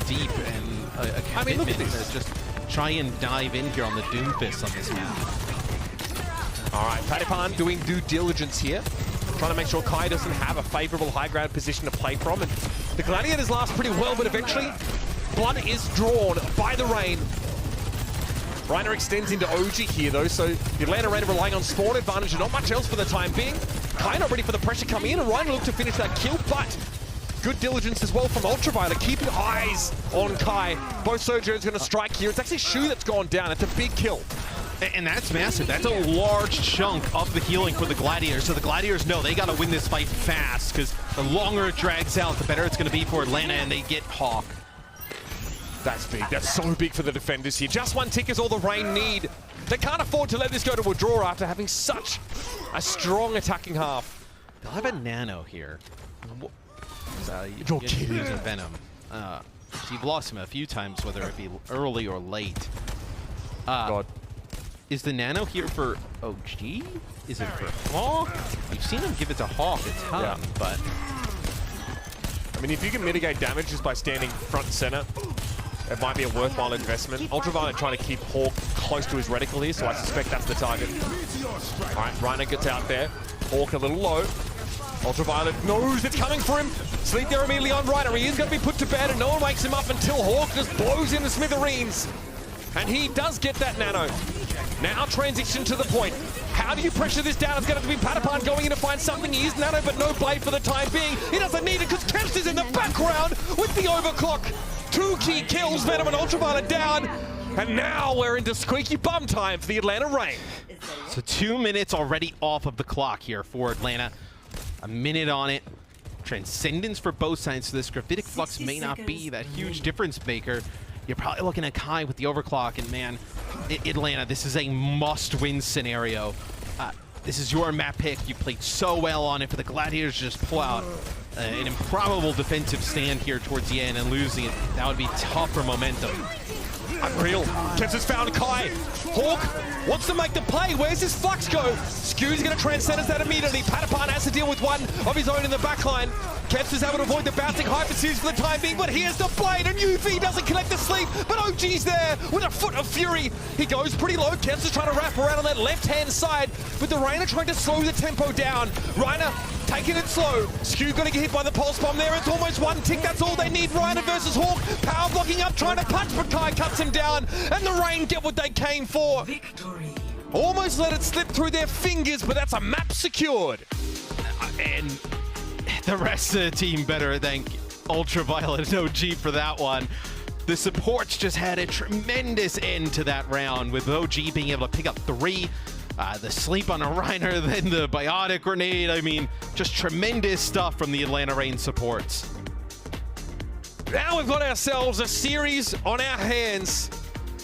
deep and a commitment. I mean, look at this. To just try and dive in here on the Doomfist on this map. All right, Padipan doing due diligence here, trying to make sure Kai doesn't have a favorable high ground position to play from. And the Gladiators last pretty well, but eventually blood is drawn by the Reign. Reiner extends into OG here though, so the Atlanta Reign relying on spawn advantage and not much else for the time being. Kai not ready for the pressure coming in, and Reiner looked to finish that kill, but good diligence as well from Ultraviolet, keeping eyes on Kai. Both Sojourn's going to strike here. It's actually Shu that's gone down. It's a big kill. And that's massive. That's a large chunk of the healing for the Gladiators. So the Gladiators know they got to win this fight fast, because the longer it drags out, the better it's going to be for Atlanta, and they get Hawk. That's big. That's so big for the defenders here. Just one tick is all the Reign need. They can't afford to let this go to a draw after having such a strong attacking half. They'll have a Nano here. You're kidding. Using Venom. You've lost him a few times, whether it be early or late. God. Is the Nano here for OG? Is it for Hawk? We've seen him give it to Hawk a ton, but... I mean, if you can mitigate damage just by standing front and center, it might be a worthwhile investment. Ultraviolet trying to keep Hawk close to his reticle here, so I suspect that's the target. All right, Reiner gets out there. Hawk a little low. Ultraviolet knows it's coming for him. Sleep there immediately on Reiner. He is going to be put to bed, and no one wakes him up until Hawk just blows into smithereens. And he does get that Nano. Now transition to the point. How do you pressure this down? It's going to be Padapan going in to find something. He is Nano, but no blade for the time being. He doesn't need it because Kemps is in the background with the overclock. 2 key kills, Venom and Ultraviolet down. And now we're into squeaky bum time for the Atlanta Reign. So 2 minutes already off of the clock here for Atlanta. A minute on it. Transcendence for both sides, so this Graphitic Flux may not be that huge difference maker. You're probably looking at Kai with the overclock, and man, Atlanta, this is a must-win scenario. This is your map pick. You played so well on it for the Gladiators to just pull out an improbable defensive stand here towards the end and losing it. That would be tough for momentum. Unreal. Kevs has found Kai. Hawk wants to make the play. Where's his Flux go? Skew's going to transcend us that immediately. Patapan has to deal with one of his own in the backline. Kevs is able to avoid the bouncing Hyper Series for the time being, but here's the blade, and UV doesn't connect the sleep, but OG's there with a foot of fury. He goes pretty low. Kevs is trying to wrap around on that left-hand side, but the Reina trying to slow the tempo down. Reina taking it slow. Skew going to get hit by the pulse bomb there. It's almost one tick. That's all they need. Reina versus Hawk. Power blocking up, trying to punch, but Kai cuts him down, and the Reign get what they came for. Victory. Almost let it slip through their fingers, but that's a map secured. And the rest of the team better thank Ultraviolet and OG for that one. The supports just had a tremendous end to that round, with OG being able to pick up 3. The sleep on a Reiner, then the biotic grenade. I mean, just tremendous stuff from the Atlanta Reign supports. Now we've got ourselves a series on our hands.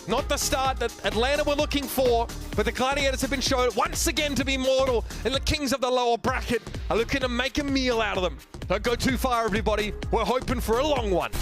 Not the start that Atlanta were looking for, but the Gladiators have been shown once again to be mortal, and the kings of the lower bracket are looking to make a meal out of them. Don't go too far, everybody. We're hoping for a long one.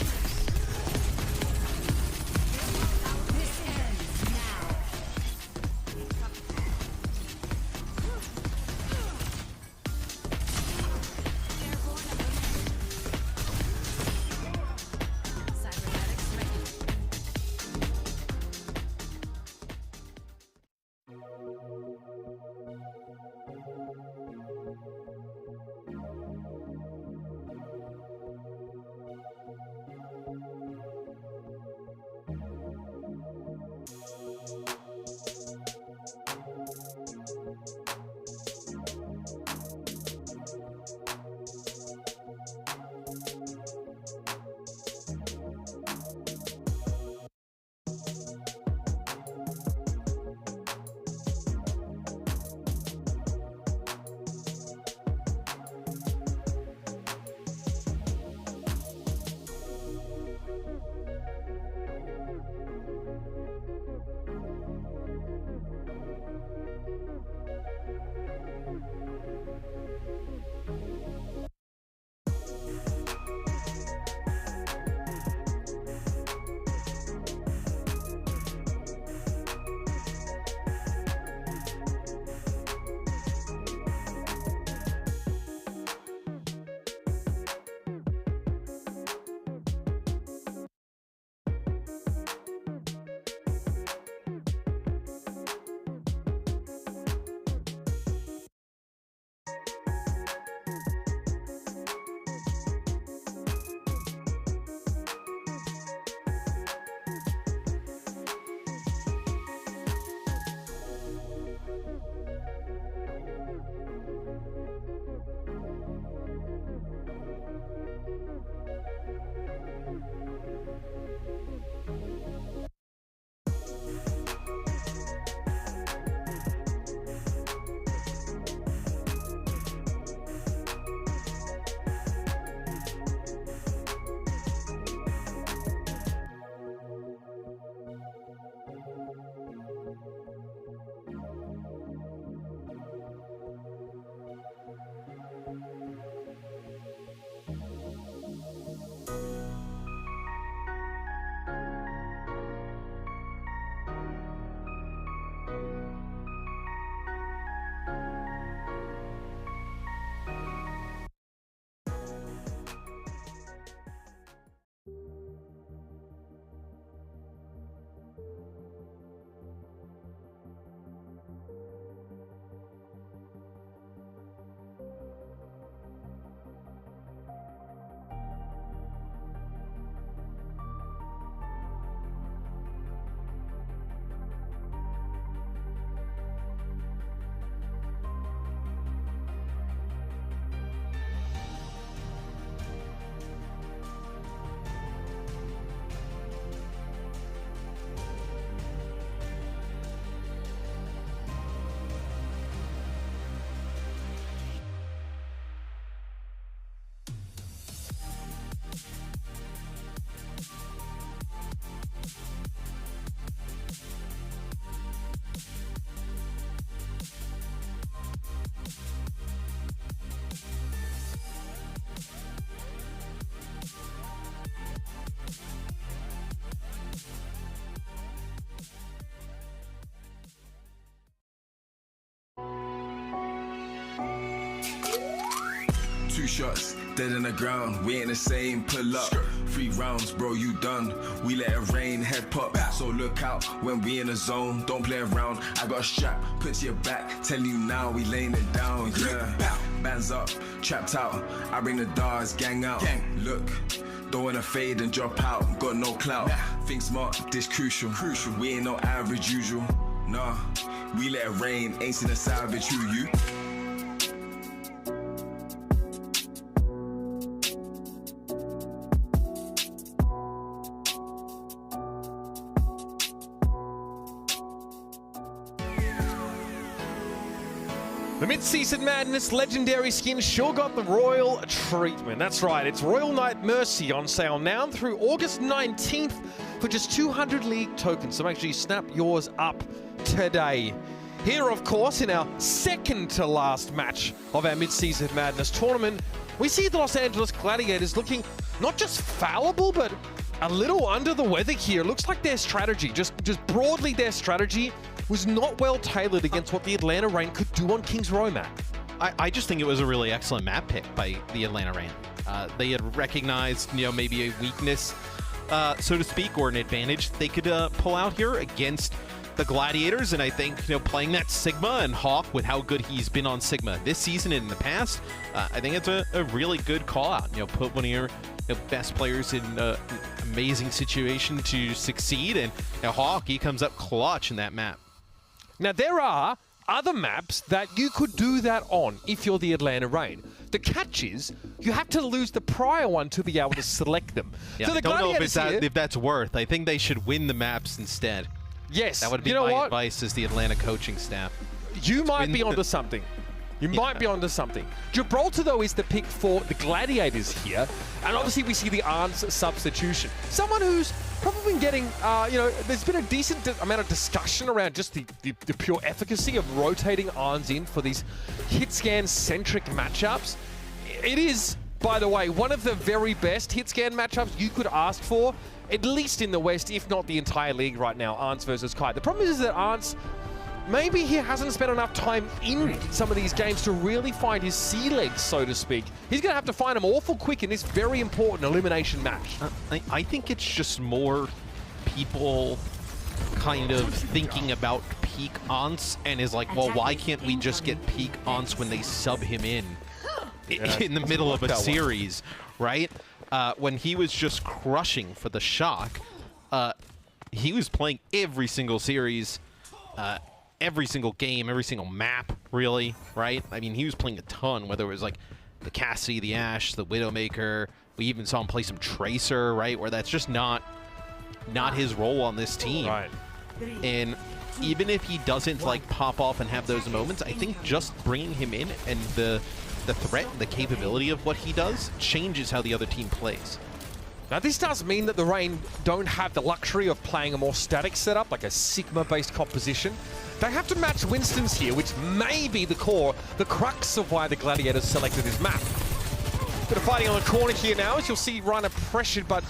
2 shots, dead in the ground, we ain't the same, pull up. 3 rounds, bro, you done. We let it rain, head pop. So look out when we in the zone, don't play around. I got a strap, put to your back, telling you now, we laying it down, yeah. Bands up, trapped out, I bring the dogs, gang out. Look, don't wanna fade and drop out, got no clout. Think smart, this crucial. We ain't no average usual. Nah, we let it rain, ain't seen a savage, who you? The Midseason Madness legendary skin sure got the royal treatment. That's right, it's Royal Knight Mercy on sale now through August 19th for just 200 League tokens. So make sure you snap yours up today. Here, of course, in our second to last match of our Midseason Madness Tournament, we see the Los Angeles Gladiators looking not just fallible, but a little under the weather here. Looks like their strategy, just broadly their strategy, was not well tailored against what the Atlanta Reign could do on King's Row, Matt. I just think it was a really excellent map pick by the Atlanta Reign. They had recognized, maybe a weakness, so to speak, or an advantage they could pull out here against the Gladiators. And I think, playing that Sigma and Hawk with how good he's been on Sigma this season and in the past, I think it's a really good call out. Put one of your best players in an amazing situation to succeed. And Hawk, he comes up clutch in that map. Now, there are other maps that you could do that on if you're the Atlanta Reign. The catch is, you have to lose the prior one to be able to select them. Yeah, so the I don't know Gladiators if that's worth. I think they should win the maps instead. Yes. That would be my advice as the Atlanta coaching staff. You might be onto something. You might be onto something. Gibraltar, though, is the pick for the Gladiators here. And obviously, we see the Arns substitution. Someone who's probably been getting, there's been a decent amount of discussion around just the pure efficacy of rotating Arns in for these hit scan-centric matchups. It is, by the way, one of the very best hit scan matchups you could ask for, at least in the West, if not the entire league right now, Arns versus Kite. The problem is that Arns, maybe he hasn't spent enough time in some of these games to really find his sea legs, so to speak. He's going to have to find them awful quick in this very important elimination match. I think it's just more people kind of thinking about peak Aunts and is like, well, why can't we just get peak Aunts when they sub him in the middle of a series, right? When he was just crushing for the Shock, he was playing every single series, every single game, every single map, really, right? I mean, he was playing a ton, whether it was like the Cassie, the Ashe, the Widowmaker. We even saw him play some Tracer, right? Where that's just not his role on this team. Right. And even if he doesn't like pop off and have those moments, I think just bringing him in and the threat and the capability of what he does changes how the other team plays. Now, this does mean that the Reign don't have the luxury of playing a more static setup, like a Sigma-based composition. They have to match Winston's here, which may be the crux of why the Gladiators selected this map. Bit of fighting on the corner here now, as you'll see Reiner pressured, but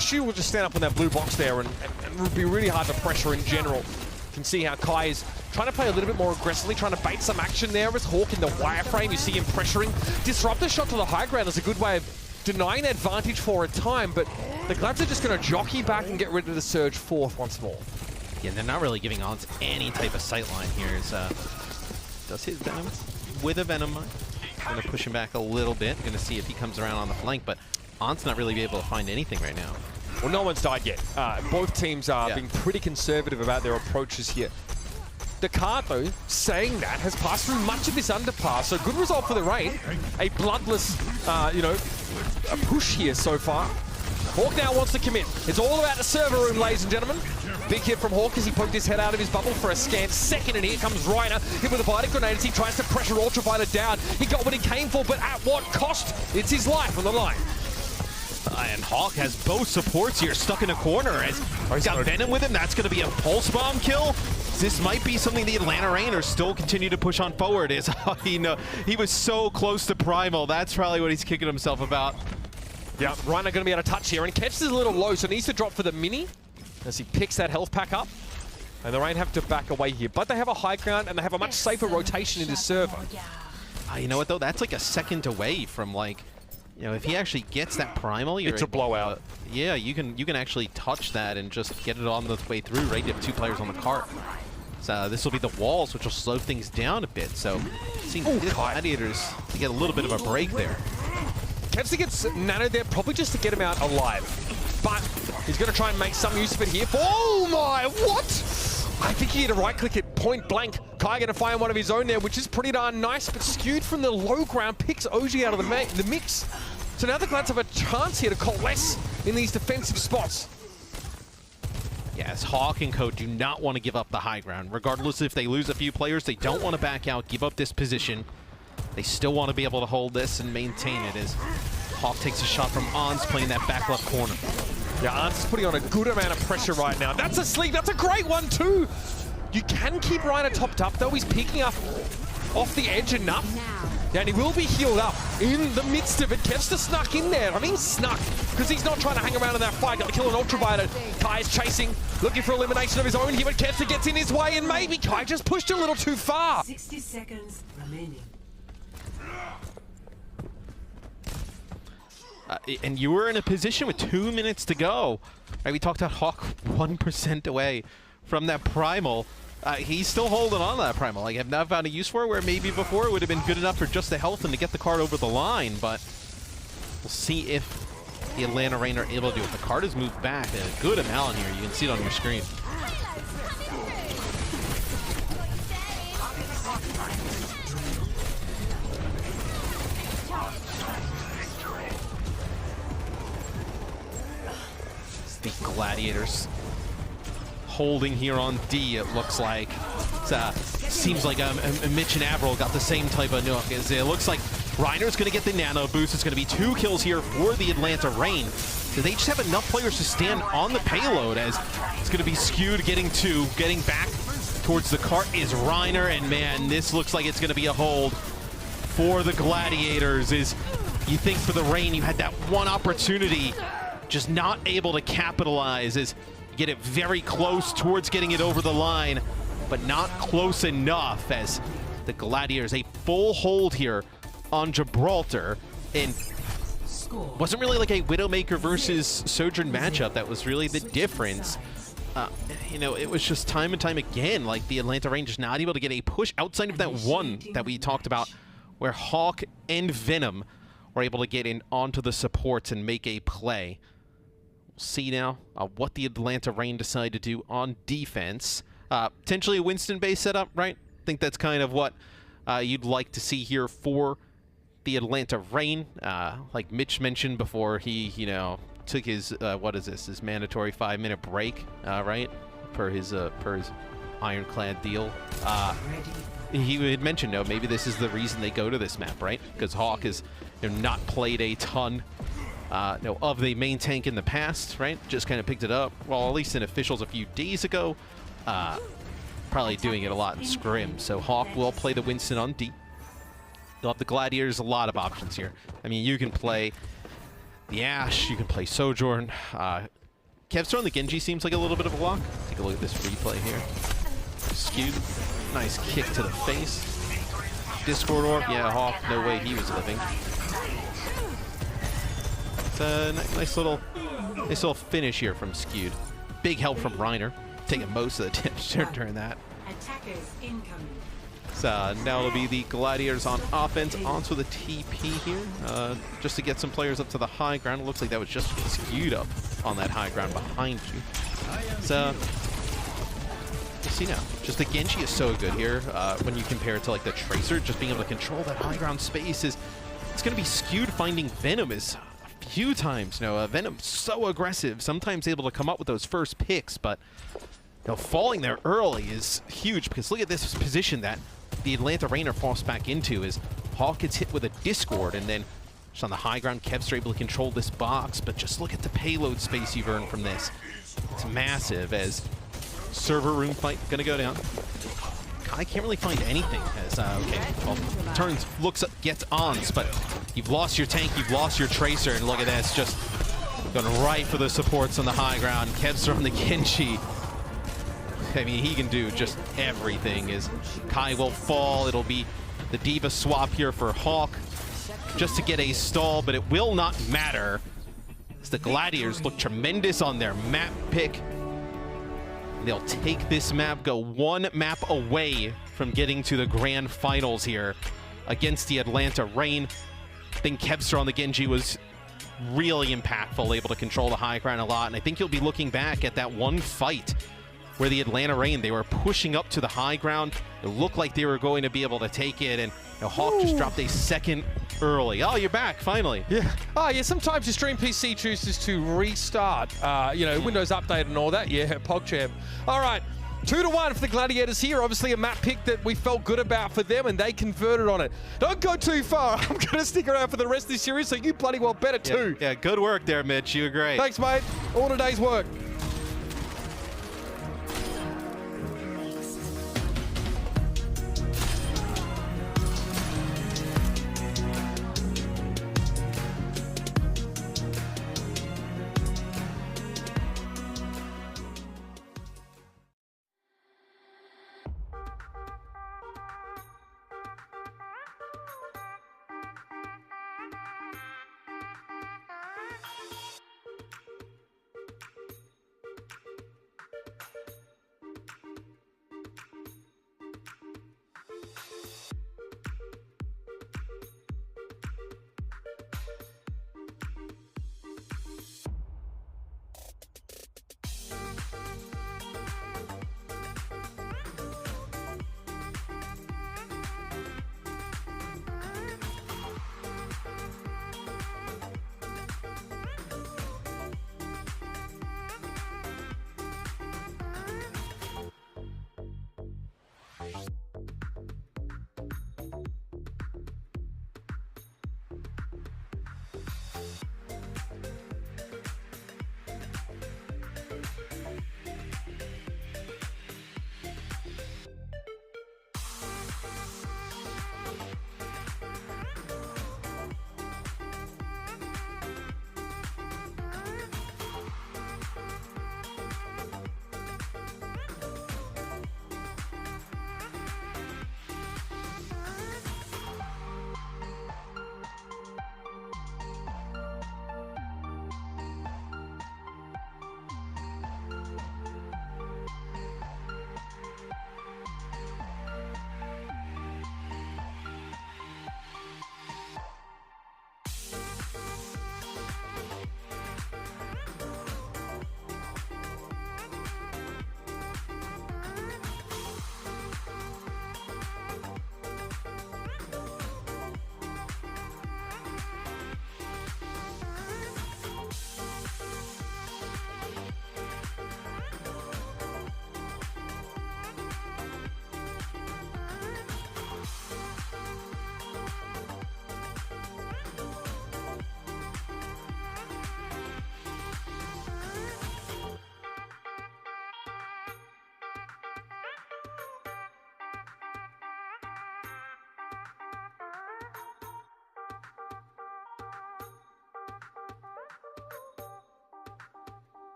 Shu will just stand up on that blue box there, and it would be really hard to pressure in general. You can see how Kai is trying to play a little bit more aggressively, trying to bait some action there as Hawk in the wireframe. You see him pressuring. Disruptor shot to the high ground is a good way of denying advantage for a time, but the Glads are just going to jockey back and get rid of the Surge fourth once more. Yeah, they're not really giving Aunts any type of sightline here. Does his Venom with a Venom Mine. Going to push him back a little bit. Going to see if he comes around on the flank, but Aunts not really be able to find anything right now. Well, no one's died yet. Both teams are being pretty conservative about their approaches here. Descartes, though, saying that, has passed through much of this underpass, so good result for the Reign. A bloodless, a push here so far. Hawk now wants to commit. It's all about the server room, ladies and gentlemen. Big hit from Hawk as he poked his head out of his bubble for a scant second, and here comes Reiner, hit with a Vita Grenade as he tries to pressure Ultraviolet down. He got what he came for, but at what cost? It's his life on the line. And Hawk has both supports here stuck in a corner. As he's got Venom with him, that's going to be a Pulse Bomb kill. This might be something the Atlanta Reign are still continue to push on forward. Is he was so close to Primal. That's probably what he's kicking himself about. Yeah, Reiner going to be able to touch here, and catches a little low, so needs to drop for the mini as he picks that health pack up. And the Reign have to back away here, but they have a high ground and they have a much safer rotation in this server. You know what though? That's like a second away from like, you know, if he actually gets that primal, it's a blowout. Yeah, you can actually touch that and just get it on the way through, right? You have 2 players on the cart. So this will be the walls, which will slow things down a bit. So seeing the Gladiators to get a little bit of a break there. Kevster gets nanoed there, probably just to get him out alive. But he's going to try and make some use of it here. Oh my, what? I think he hit a right click at point blank. Kai going to find one of his own there, which is pretty darn nice, but skewed from the low ground, picks OG out of the mix. So now the Glads have a chance here to coalesce in these defensive spots. Yes, Hawk and Co do not want to give up the high ground. Regardless if they lose a few players, they don't want to back out, give up this position. They still want to be able to hold this and maintain it as Hawk takes a shot from Ons playing that back left corner. Yeah, Ons is putting on a good amount of pressure right now. That's a sleep, that's a great one too. You can keep Reiner topped up though. He's peeking up off the edge enough. Yeah, and he will be healed up in the midst of it. Kevster snuck in there. I mean snuck, because he's not trying to hang around in that fight. Got to kill an Ultraviolet. Kai is chasing, looking for elimination of his own here, but Kevster gets in his way, and maybe Kai just pushed a little too far. 60 seconds remaining. And you were in a position with 2 minutes to go. Right, we talked about Hawk 1% away from that primal. He's still holding on to that primal. I have not found a use for it, where maybe before it would have been good enough for just the health and to get the card over the line, but we'll see if the Atlanta Reign are able to do it. The card has moved back a good amount here. You can see it on your screen. It's the Gladiators holding here on D, it looks like. Seems like Mitch and Avril got the same type of nook. It looks like Reiner's going to get the nano boost. It's going to be 2 kills here for the Atlanta Reign. So they just have enough players to stand on the payload, as it's going to be skewed getting back towards the cart is Reiner. And man, this looks like it's going to be a hold for the Gladiators. Is you think for the Reign you had that one opportunity, just not able to capitalize, as you get it very close towards getting it over the line, but not close enough, as the Gladiators a full hold here on Gibraltar. And wasn't really like a Widowmaker versus Sojourn matchup that was really the difference. You know, it was just time and time again, like the Atlanta Reign just not able to get a push outside of that one that we talked about, where Hawk and Venom were able to get in onto the supports and make a play. We'll see now what the Atlanta Reign decide to do on defense. Potentially a Winston-based setup, right? I think that's kind of what you'd like to see here for the Atlanta Reign. Like Mitch mentioned before, he, you know, took his, what is this, his mandatory 5-minute break, right? Per his Ironclad deal. He had mentioned, no, maybe this is the reason they go to this map, right? Because Hawk has, you know, not played a ton of the main tank in the past, right? Just kind of picked it up, well, at least in officials a few days ago. Probably doing it a lot in scrim. So Hawk will play the Winston on D. You'll have the Gladiators, a lot of options here. I mean, you can play the Ashe, you can play Sojourn. Kevster on the Genji seems like a little bit of a lock. Take a look at this replay here. Skewed, nice kick to the face. Discord Orb, yeah, Hawk, no way he was living. It's a nice little finish here from Skewed. Big help from Reiner, taking most of the tips during that. Attackers incoming. So now it'll be the Gladiators on offense onto the TP here, just to get some players up to the high ground. It looks like that was just Skewed up on that high ground behind you. So you see now, just the Genji is so good here when you compare it to like the Tracer. Just being able to control that high ground space is, it's going to be Skewed finding Venom is a few times. You know, Venom's so aggressive, sometimes able to come up with those first picks, but you know, falling there early is huge, because look at this position that the Atlanta Reign are forced back into. Is Hawk gets hit with a Discord, and then just on the high ground, Kevster able to control this box, but just look at the payload space you've earned from this. It's massive, as server room fight gonna go down. I can't really find anything as, okay, well, turns, looks up, gets ons, but you've lost your tank, you've lost your Tracer, and look at this, just going right for the supports on the high ground. Kevster on the Genji. I mean, he can do just everything. As Kai will fall, it'll be The Diva swap here for Hawk, just to get a stall, but it will not matter. As the Gladiators look tremendous on their map pick. They'll take this map, go one map away from getting to the grand finals here against the Atlanta Reign. I think Kevster on the Genji was really impactful, able to control the high ground a lot, and I think you'll be looking back at that one fight where the Atlanta Reign, they were pushing up to the high ground. It looked like they were going to be able to take it, and Hawk just dropped a second early. Oh, you're back, finally. Yeah. Oh, yeah, sometimes your stream PC chooses to restart, Windows Update and all that. Yeah, PogChamp. All right. 2-1 for the Gladiators here. Obviously a map pick that we felt good about for them, and they converted on it. Don't go too far. I'm going to stick around for the rest of this series, so you bloody well better too. Yeah, good work there, Mitch. You were great. Thanks, mate. All today's work.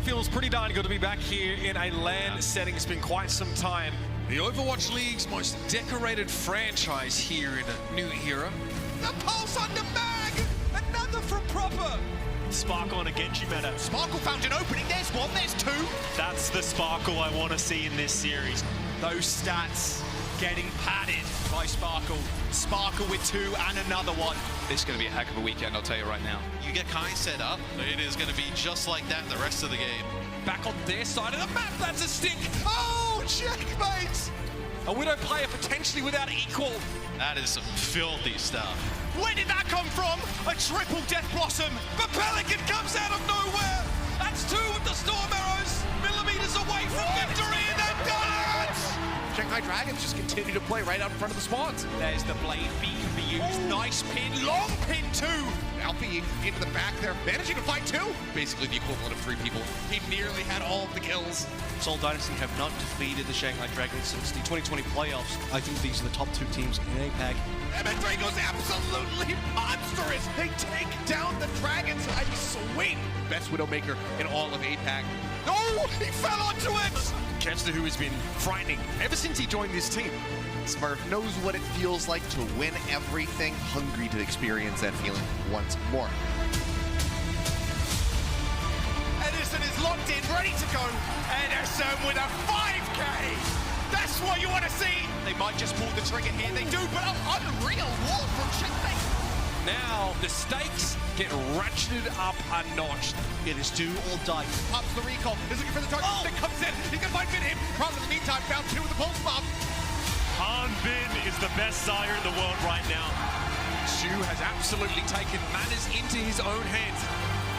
Feels pretty darn good to be back here in a LAN setting. It's been quite some time. The Overwatch League's most decorated franchise here in a new era. The pulse on the bag! Another from Proper! Sparkle on a Genji meta. Sparkle found an opening, there's one, there's two! That's the Sparkle I want to see in this series. Those stats getting padded by Sparkle. Sparkle with two and another one. This is going to be a heck of a weekend, I'll tell you right now. You get Kai set up, it is going to be just like that the rest of the game. Back on their side of the map, that's a stick! Oh, checkmate! A Widow player potentially without equal. That is some filthy stuff. Where did that come from? A triple Death Blossom! The Pelican comes out of nowhere! That's two with the Storm Arrows! Millimeters away from victory, and they've done it! Shanghai Dragons just continue to play right out in front of the spawns. There's the blade beat can be used. Nice pin, long pin too. Alfie into the back there, managing to fight two. Basically the equivalent of 3 people. He nearly had all of the kills. Seoul Dynasty have not defeated the Shanghai Dragons since the 2020 playoffs. I think these are the top 2 teams in APAC. Drago's absolutely monstrous. They take down the Dragons. I sweet. Best Widowmaker in all of APAC. Oh, he fell onto it! Kester, who has been frightening ever since he joined this team. Smurf knows what it feels like to win everything, hungry to experience that feeling once more. Edison is locked in, ready to go. Edison with a 5K. That's what you want to see. They might just pull the trigger here. They do, but an unreal wall from Checkmate. Now the stakes get ratcheted up a notch. It is do or die. Pops the recall. Is looking for the target. Stick comes in. He can find him. Problem in the meantime, found 2 with the pulse bomb. Han Bin is the best Sire in the world right now. Shu has absolutely taken matters into his own hands.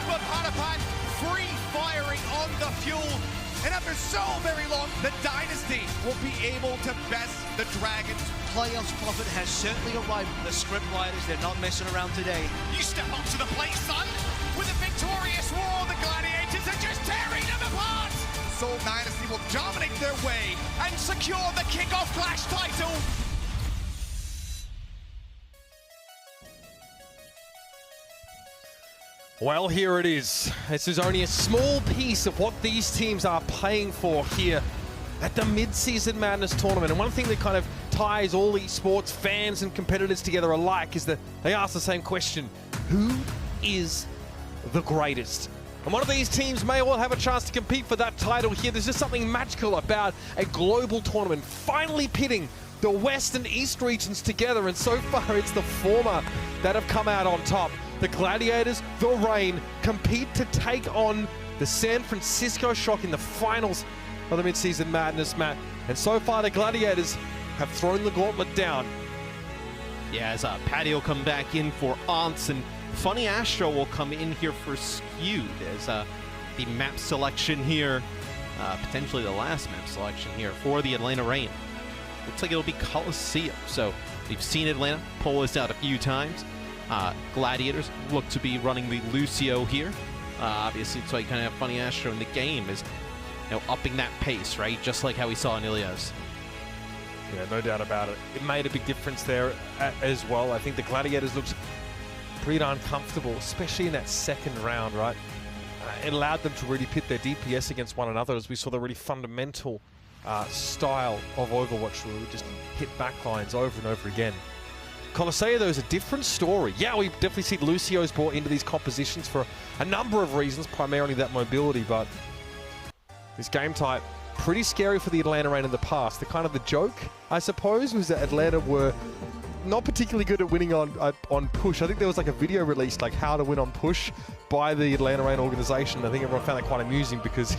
But Panapan free firing on the fuel. And after so very long, the Dynasty will be able to best the Dragons. Playoffs Prophet has certainly arrived. The script writers, they're not messing around today. You step up to the plate, son. With a victorious war, the Gladiators are just tearing them apart. Seoul Dynasty will dominate their way and secure the kickoff Clash title. Well, here it is. This is only a small piece of what these teams are playing for here at the Midseason Madness Tournament. And one thing that kind of ties all esports fans and competitors together alike is that they ask the same question: who is the greatest? And one of these teams may well have a chance to compete for that title here. There's just something magical about a global tournament finally pitting the West and East regions together, and so far it's the former that have come out on top. The Gladiators, the Reign, compete to take on the San Francisco Shock in the finals of the Midseason Madness, Matt. And so far the Gladiators have thrown the gauntlet down. Yeah, as Patty will come back in for Aunts, and Funny Astro will come in here for Skewed as the map selection here, potentially the last map selection here for the Atlanta Reign. Looks like it'll be Coliseum. So we've seen Atlanta pull this out a few times. Gladiators look to be running the Lucio here. Obviously, it's why you kind of have Funny Astro in the game, is upping that pace, right? Just like how we saw in Ilios. Yeah, no doubt about it. It made a big difference there as well. I think the Gladiators looked pretty darn comfortable, especially in that second round, right? It allowed them to really pit their DPS against one another, as we saw the really fundamental style of Overwatch, where we just hit backlines over and over again. Coliseum, though, is a different story. Yeah, we definitely see Lucio's brought into these compositions for a number of reasons, primarily that mobility, but this game type, pretty scary for the Atlanta Reign in the past. The kind of the joke, I suppose, was that Atlanta were not particularly good at winning on push. I think there was like a video released, like how to win on push, by the Atlanta Reign organization. I think everyone found that quite amusing because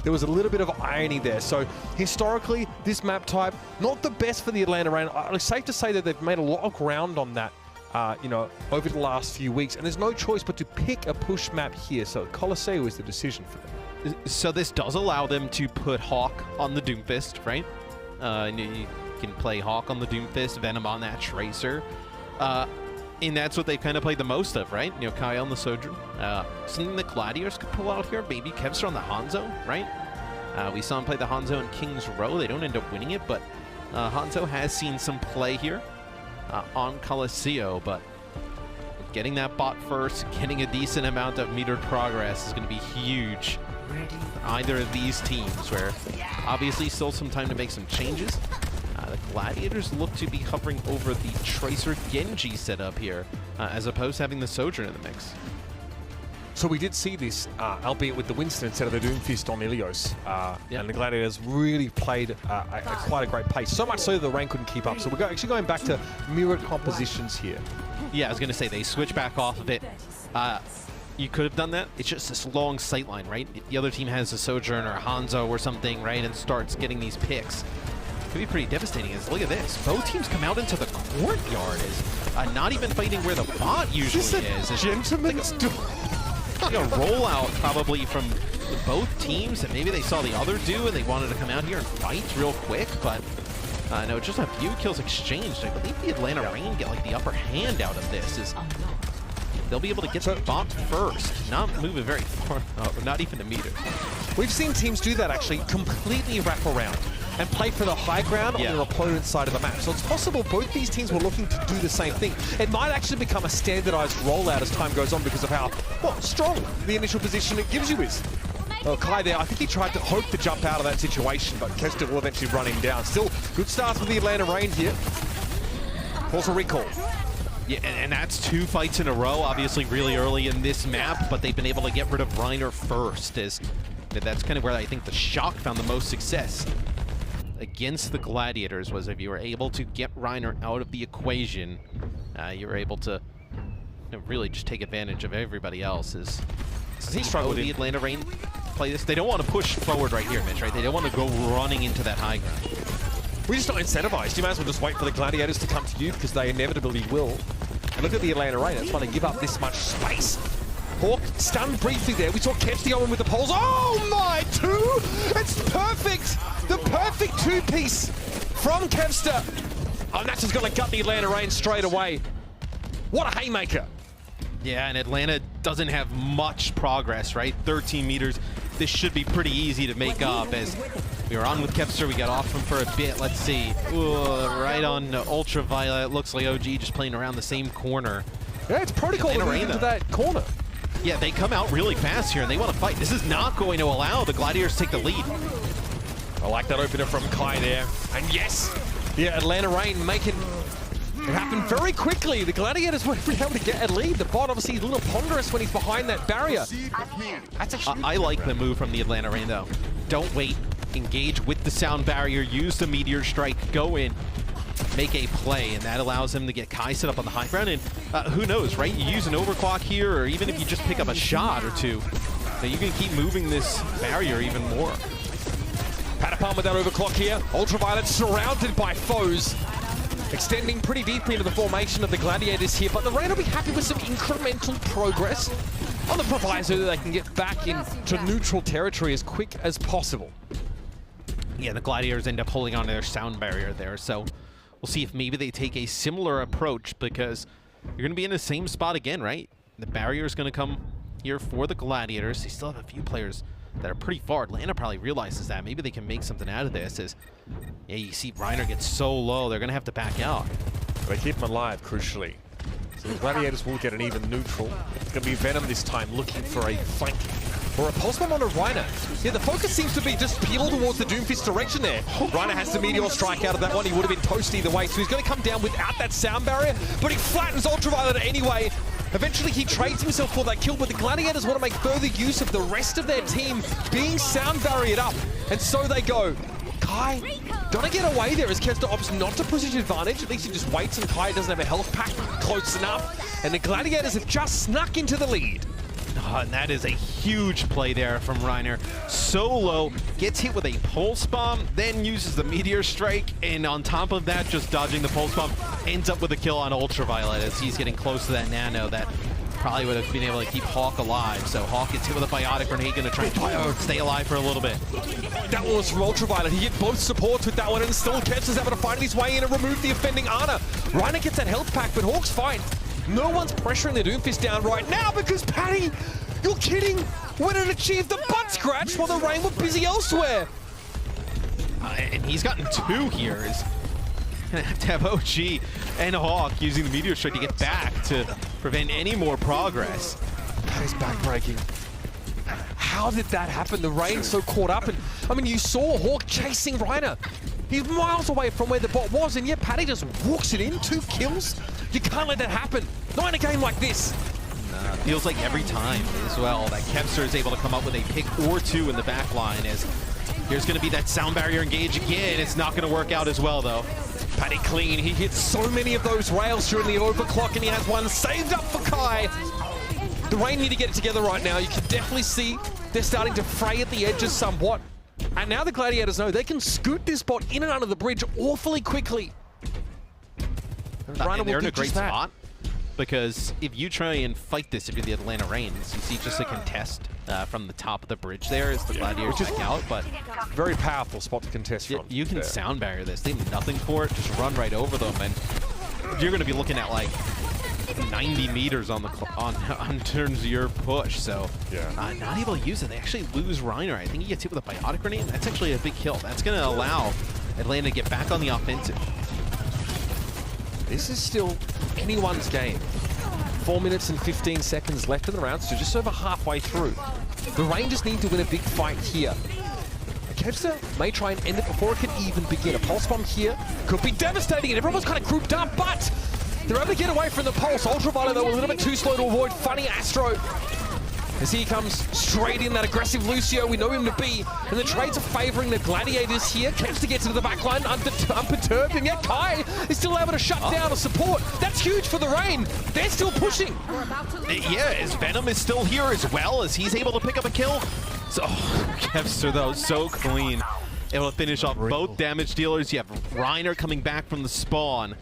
there was a little bit of irony there. So historically, this map type, not the best for the Atlanta Reign. It's safe to say that they've made a lot of ground on that, over the last few weeks, and there's no choice but to pick a push map here. So Coliseum is the decision for them. So this does allow them to put Hawk on the Doomfist, right? You can play Hawk on the Doomfist, Venom on that Tracer. And that's what they kind of played the most of, right? Kai on the Sojourn. Something that Gladiators could pull out here. Maybe Kevster on the Hanzo, right? We saw him play the Hanzo in King's Row. They don't end up winning it, but Hanzo has seen some play here on Coliseum, but getting that bot first, getting a decent amount of metered progress is going to be huge either of these teams, where obviously still some time to make some changes. The Gladiators look to be hovering over the Tracer Genji setup here, as opposed to having the Sojourn in the mix. So we did see this, albeit with the Winston instead of the Doomfist on Ilios. And the Gladiators really played quite a great pace. So much so that the rank couldn't keep up. So we're actually going back to mirrored compositions here. Yeah, I was going to say, they switch back off of it. You could have done that. It's just this long sightline, right? The other team has a Sojourn or a Hanzo or something, right? And starts getting these picks. Could be pretty devastating. Look at this. Both teams come out into the courtyard. Not even fighting where the bot usually is. Gentlemen's like a rollout probably from both teams that maybe they saw the other do and they wanted to come out here and fight real quick, but no, just a few kills exchanged. I believe the Atlanta Reign get like the upper hand out of this. They'll be able to get the bot first, not moving very far, not even a meter. We've seen teams do that actually, completely wrap around and play for the high ground on their opponent's side of the map. So it's possible both these teams were looking to do the same thing. It might actually become a standardized rollout as time goes on because of how strong the initial position it gives you is. Kai there, I think he tried to hope to jump out of that situation, but Kester will eventually run him down. Still, good start with the Atlanta Reign here. Also recall. Yeah, and that's 2 fights in a row, obviously really early in this map, but they've been able to get rid of Reiner first. That's kind of where I think the Shock found the most success against the Gladiators, was if you were able to get Reiner out of the equation, you were able to really just take advantage of everybody else. He struggled. The Atlanta Reign play this. They don't want to push forward right here, Mitch, right? They don't want to go running into that high ground. We're just not incentivized. You might as well just wait for the Gladiators to come to you because they inevitably will. And look at the Atlanta Reign. That's why they give up this much space. Hawk stunned briefly there. We saw Kevsty going with the poles. Oh my, 2! It's perfect! The perfect 2-piece from Kevster. Oh, that's just going to gut the Atlanta Reign straight away. What a haymaker. Yeah, and Atlanta doesn't have much progress, right? 13 meters. This should be pretty easy to make up. As we were on with Kevster, we got off him for a bit. Let's see. Ooh, right on Ultraviolet. Looks like OG just playing around the same corner. Yeah, it's protocol to move into that corner. Yeah, they come out really fast here and they want to fight. This is not going to allow the Gladiators to take the lead. I like that opener from Kai there. And yes, the Atlanta Reign making it happen very quickly. The Gladiators were able to get a lead. The bot obviously is a little ponderous when he's behind that barrier. I like the move from the Atlanta Reign though. Don't wait. Engage with the sound barrier. Use the Meteor Strike. Go in. Make a play, and that allows him to get Kai set up on the high ground. And who knows, right? You use an overclock here, or even if you just pick up a shot or two, then you can keep moving this barrier even more. Patapon with that overclock here. Ultraviolet surrounded by foes. Extending pretty deeply into the formation of the Gladiators here, but the Reign will be happy with some incremental progress on the proviso that they can get back into neutral territory as quick as possible. Yeah, the Gladiators end up holding on to their sound barrier there, so we'll see if maybe they take a similar approach, because you're going to be in the same spot again, right? The barrier is going to come here for the Gladiators. They still have a few players that are pretty far. Atlanta probably realizes that. Maybe they can make something out of this. As yeah, you see Reiner gets so low, they're going to have to back out. They keep him alive, crucially. So the Gladiators will get an even neutral. It's going to be Venom this time, looking for a flank or a pulse bomb on a Reiner. Yeah, the focus seems to be just peeled towards the Doomfist direction there. Reiner has the Meteor Strike out of that one. He would have been toast either way, so he's going to come down without that sound barrier, but he flattens Ultraviolet anyway. Eventually, he trades himself for that kill, but the Gladiators want to make further use of the rest of their team being sound barriered up, and so they go. Kai, gonna get away there as Kester opts not to push his advantage. At least he just waits and Kai doesn't have a health pack close enough. And the Gladiators have just snuck into the lead. Oh, and that is a huge play there from Reiner. Solo gets hit with a pulse bomb, then uses the Meteor Strike, and on top of that, just dodging the pulse bomb, ends up with a kill on Ultraviolet as he's getting close to that nano that probably would have been able to keep Hawk alive. So Hawk gets hit with a Biotic Grenade, gonna try and stay alive for a little bit. That one was from Ultraviolet. He hit both supports with that one, and still Kevster's able to find his way in and remove the offending Ana. Reiner gets that health pack, but Hawk's fine. No one's pressuring the Doomfist down right now because Patty, you're kidding, when it achieved the butt scratch while the Reign were busy elsewhere. And he's gotten 2 here. He's gonna have to have OG and Hawk using the Meteor Strike to get back to prevent any more progress. That is backbreaking. How did that happen? The Rain so caught up, and I mean, you saw Hawk chasing Reiner. He's miles away from where the bot was, and yet Paddy just walks it in, 2 kills. You can't let that happen. Not in a game like this. Feels like every time as well that Kevster is able to come up with a pick or 2 in the back line, as here's going to be that sound barrier engage again. It's not going to work out as well, though. Paddy clean. He hits so many of those rails during the overclock, and he has one saved up for Kai. The Rain need to get it together right now. You can definitely see they're starting to fray at the edges somewhat. And now the Gladiators know they can scoot this bot in and under the bridge awfully quickly. And they're in a great spot, because if you try and fight this, if you're the Atlanta Reigns, you see just a contest from the top of the bridge there as the Gladiators check out, but very powerful spot to contest from. You can sound barrier this. They have nothing for it. Just run right over them, and you're going to be looking at like 90 meters on the on terms of your push. So not able to use it. They actually lose Reiner. I think he gets hit with a biotic grenade. That's actually a big kill. That's going to allow Atlanta to get back on the offensive. This is still anyone's game. 4 minutes and 15 seconds left in the round, so just over halfway through. The Rangers need to win a big fight here. Kevster may try and end it before it can even begin. A pulse bomb here could be devastating, and everyone's kind of grouped up, but they're able to get away from the pulse. Ultraviolet, though, a little bit too slow to avoid. Funny Astro, as he comes straight in, that aggressive Lucio we know him to be. And the trades are favoring the Gladiators here. Kevster gets into the back line unperturbed, and yet Kai is still able to shut down a support. That's huge for the Rain. They're still pushing. Yeah, as Venom is still here as well, as he's able to pick up a kill. So, Kevster, though, so clean. Able to finish off both damage dealers. You have Reiner coming back from the spawn.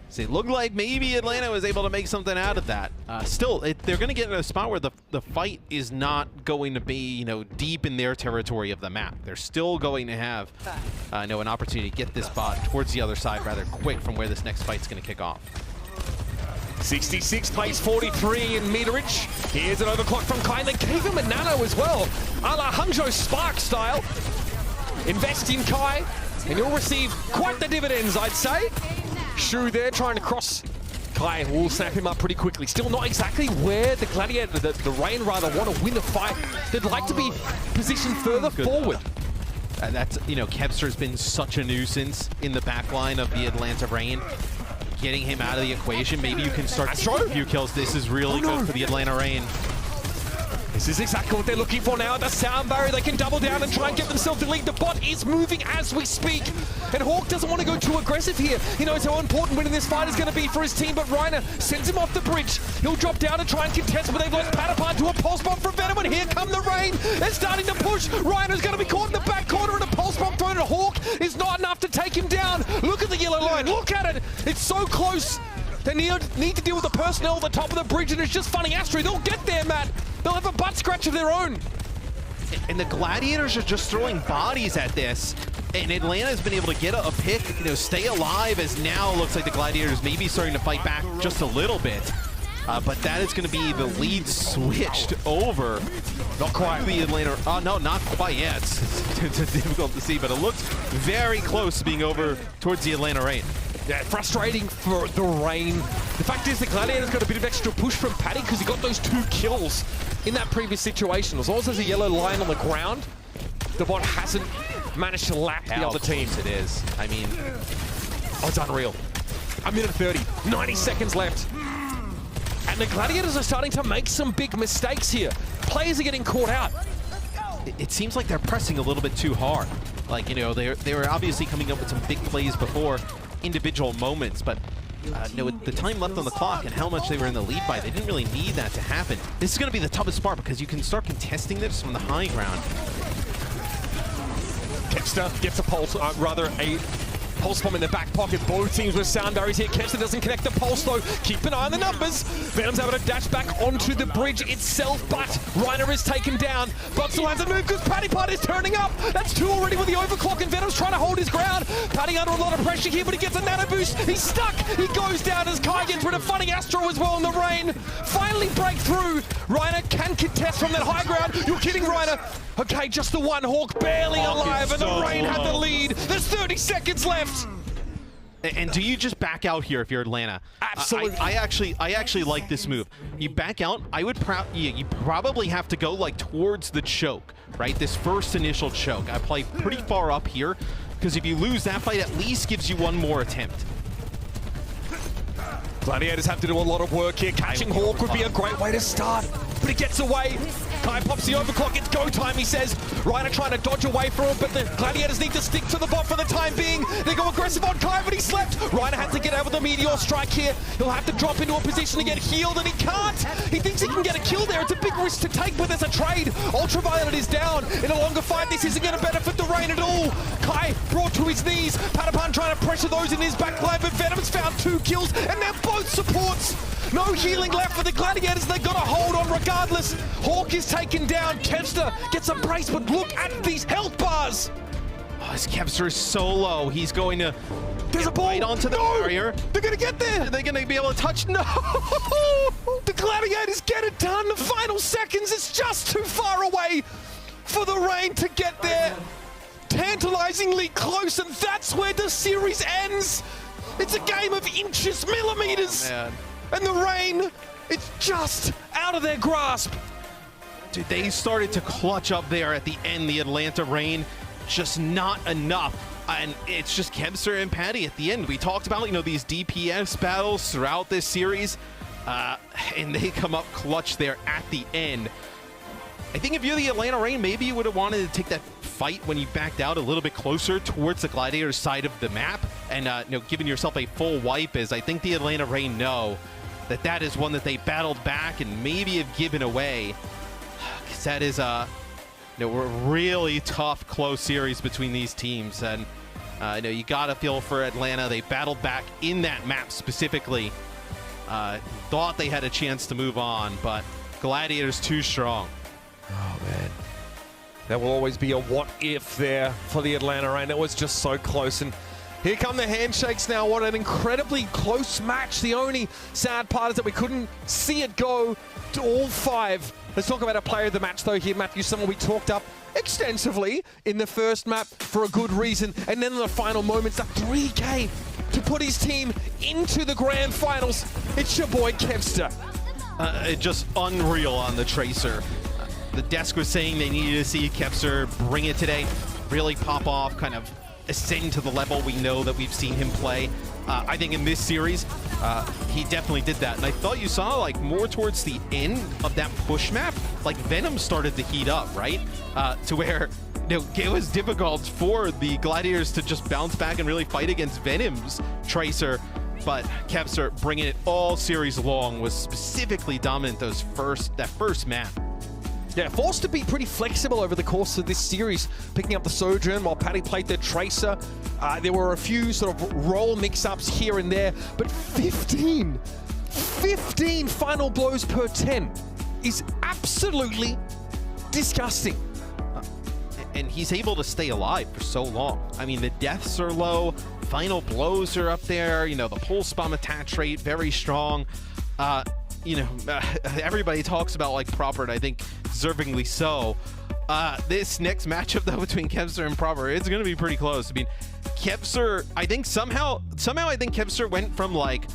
So it looked like maybe Atlanta was able to make something out of that. Still, they're going to get in a spot where the fight is not going to be, you know, deep in their territory of the map. They're still going to have, an opportunity to get this bot towards the other side rather quick from where this next fight's going to kick off. 66 plays 43 in meterage. Here's an overclock from Kai. They gave him a nano as well, a la Hangzhou Spark style. Invest in Kai, and you'll receive quite the dividends, I'd say. Shu there trying to cross. Kai will snap him up pretty quickly. Still not exactly where the Gladiator, the Rain rather, want to win the fight. They'd like to be positioned further forward. That's, you know, Kevster's been such a nuisance in the back line of the Atlanta Rain. Getting him out of the equation, maybe you can start to get a few kills. This is really good for the Atlanta Rain. This is exactly what they're looking for now. The sound barrier, they can double down and try and get themselves to lead. The bot is moving as we speak. And Hawk doesn't want to go too aggressive here. He knows how important winning this fight is going to be for his team, but Reiner sends him off the bridge. He'll drop down and try and contest, but they've lost Patapon to a pulse bomb from Venom, and here come the Rain. They're starting to push. Reiner's going to be caught in the back corner, and a pulse bomb thrown at Hawk is not enough to take him down. Look at the yellow line. Look at it. It's so close. They need to deal with the personnel at the top of the bridge, and it's just funny Astro. They'll get there, Matt. They'll have a butt scratch of their own. And the Gladiators are just throwing bodies at this. And Atlanta's been able to get a pick, you know, stay alive, as now it looks like the Gladiators may be starting to fight back just a little bit. But that is going to be the lead switched over. Not quite. The Atlanta, no, not quite yet. It's difficult to see, but it looks very close to being over towards the Atlanta Rain. Yeah, frustrating for the Rain. The fact is the Gladiators got a bit of extra push from Paddy because he got those 2 kills in that previous situation. As long as there's a yellow line on the ground, the bot hasn't managed to lap the other team. It is. I mean, it's unreal. A minute 30, 90 seconds left. And the Gladiators are starting to make some big mistakes here. Players are getting caught out. It seems like they're pressing a little bit too hard. Like, you know, they were obviously coming up with some big plays before individual moments, but with the time left on the clock and how much they were in the lead by, they didn't really need that to happen. This is going to be the toughest part because you can start contesting this from the high ground. Kevster gets a pulse, a pulse bomb in the back pocket. Both teams with sound barriers here. Kevster doesn't connect the pulse though. Keep an eye on the numbers. Venom's able to dash back onto the bridge itself, but Reiner is taken down. But still has a move because Paddy Pot is turning up. That's 2 already with the overclock, and Venom's trying to hold his ground. Paddy under a lot of pressure here, but he gets a nano boost. He's stuck. He goes down as Kai gets rid of Funny Astro as well in the Rain. Finally break through. Reiner can contest from that high ground. You're kidding, Reiner. Okay, just the one. Hawk barely alive, and the Rain had the lead. There's 30 seconds left. And do you just back out here if you're Atlanta? Absolutely. I actually like this move. You back out. I would you probably have to go like towards the choke, right? This first initial choke. I play pretty far up here because if you lose that fight, at least gives you one more attempt. Gladiators have to do a lot of work here. Catching Hawk would be a great way to start, but he gets away. Kai pops the overclock, it's go time, he says. Reiner trying to dodge away from it, but the Gladiators need to stick to the bot for the time being. They go aggressive on Kai, but he slept. Reiner had to get out with a Meteor strike here. He'll have to drop into a position to get healed, and he can't. He thinks he can get a kill there. It's a big risk to take, but there's a trade. Ultraviolet is down. In a longer fight, this isn't going to benefit the Reign at all. Kai brought to his knees. Patapan trying to pressure those in his backline, but Venom's found 2 kills, and they're both supports. No healing left for the Gladiators. They've got to hold on regardless. Hawk is taken down. Kevster gets a brace, but look at these health bars. Oh, this Kevster is so low. He's going to There's a ball. right onto the barrier. They're going to get there. Are they going to be able to touch? No! The Gladiators get it done. The final seconds. It's just too far away for the Reign to get there. Tantalizingly close, and that's where the series ends. It's a game of inches, millimeters. Oh, man. And the Reign, it's just out of their grasp. Dude, they started to clutch up there at the end. The Atlanta Reign, just not enough. And it's just Kevster and Patty at the end. We talked about, you know, these DPS battles throughout this series, and they come up clutch there at the end. I think if you're the Atlanta Reign, maybe you would have wanted to take that fight when you backed out a little bit closer towards the Gladiators side of the map and you know, giving yourself a full wipe, as I think the Atlanta Reign know that that is one that they battled back and maybe have given away. Because that is a really tough, close series between these teams. And you know, you got to feel for Atlanta. They battled back in that map specifically. Thought they had a chance to move on, but Gladiators too strong. Oh, man. There will always be a what if there for the Atlanta Reign. It was just so close. And here come the handshakes now. What an incredibly close match. The only sad part is that we couldn't see it go to all 5. Let's talk about a player of the match, though, here, Matthew. Someone we talked up extensively in the first map for a good reason. And then in the final moments, that 3K to put his team into the grand finals. It's your boy, Kevster. Just unreal on the Tracer. The desk was saying they needed to see Kevster bring it today, really pop off, kind of ascend to the level we know that we've seen him play. I think in this series, he definitely did that. And I thought you saw, like, more towards the end of that push map, like Venom started to heat up, right? To where, you know, it was difficult for the Gladiators to just bounce back and really fight against Venom's Tracer. But Kevster, bringing it all series long, was specifically dominant that first map. Yeah, forced to be pretty flexible over the course of this series, picking up the Sojourn while Patty played the Tracer. There were a few sort of role mix-ups here and there, but 15 final blows per 10 is absolutely disgusting. And he's able to stay alive for so long. I mean, the deaths are low, final blows are up there, you know, the pulse bomb attach rate, very strong. You know, everybody talks about, like, Proper, and I think deservingly so. This next matchup, though, between Kevster and Proper, it's going to be pretty close. I mean, Kevster, I think somehow I think Kevster went from, like,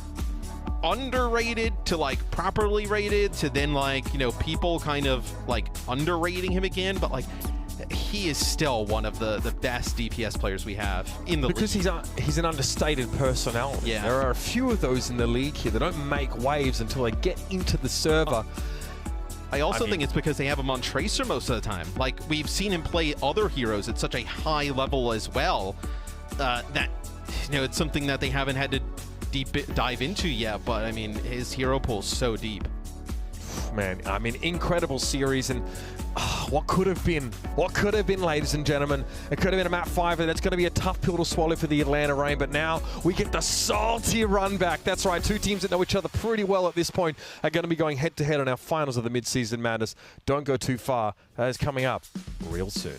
underrated to, like, properly rated to then, like, you know, people kind of, like, underrating him again. But, like, he is still one of the best DPS players we have in the league. Because he's an understated personality. Yeah. There are a few of those in the league here that don't make waves until they get into the server. I also think it's because they have him on Tracer most of the time. Like, we've seen him play other heroes at such a high level as well, that, you know, it's something that they haven't had to dive into yet. But I mean, his hero pool's so deep. Man, I mean, incredible series, and what could have been, ladies and gentlemen. It could have been a map 5, and that's going to be a tough pill to swallow for the Atlanta Reign, but now we get the salty run back. That's right, 2 teams that know each other pretty well at this point are going to be going head-to-head on our finals of the Midseason Madness. Don't go too far. That is coming up real soon.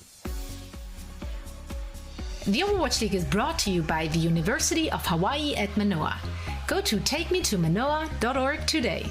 The Overwatch League is brought to you by the University of Hawaii at Manoa. Go to takemetomanoa.org today.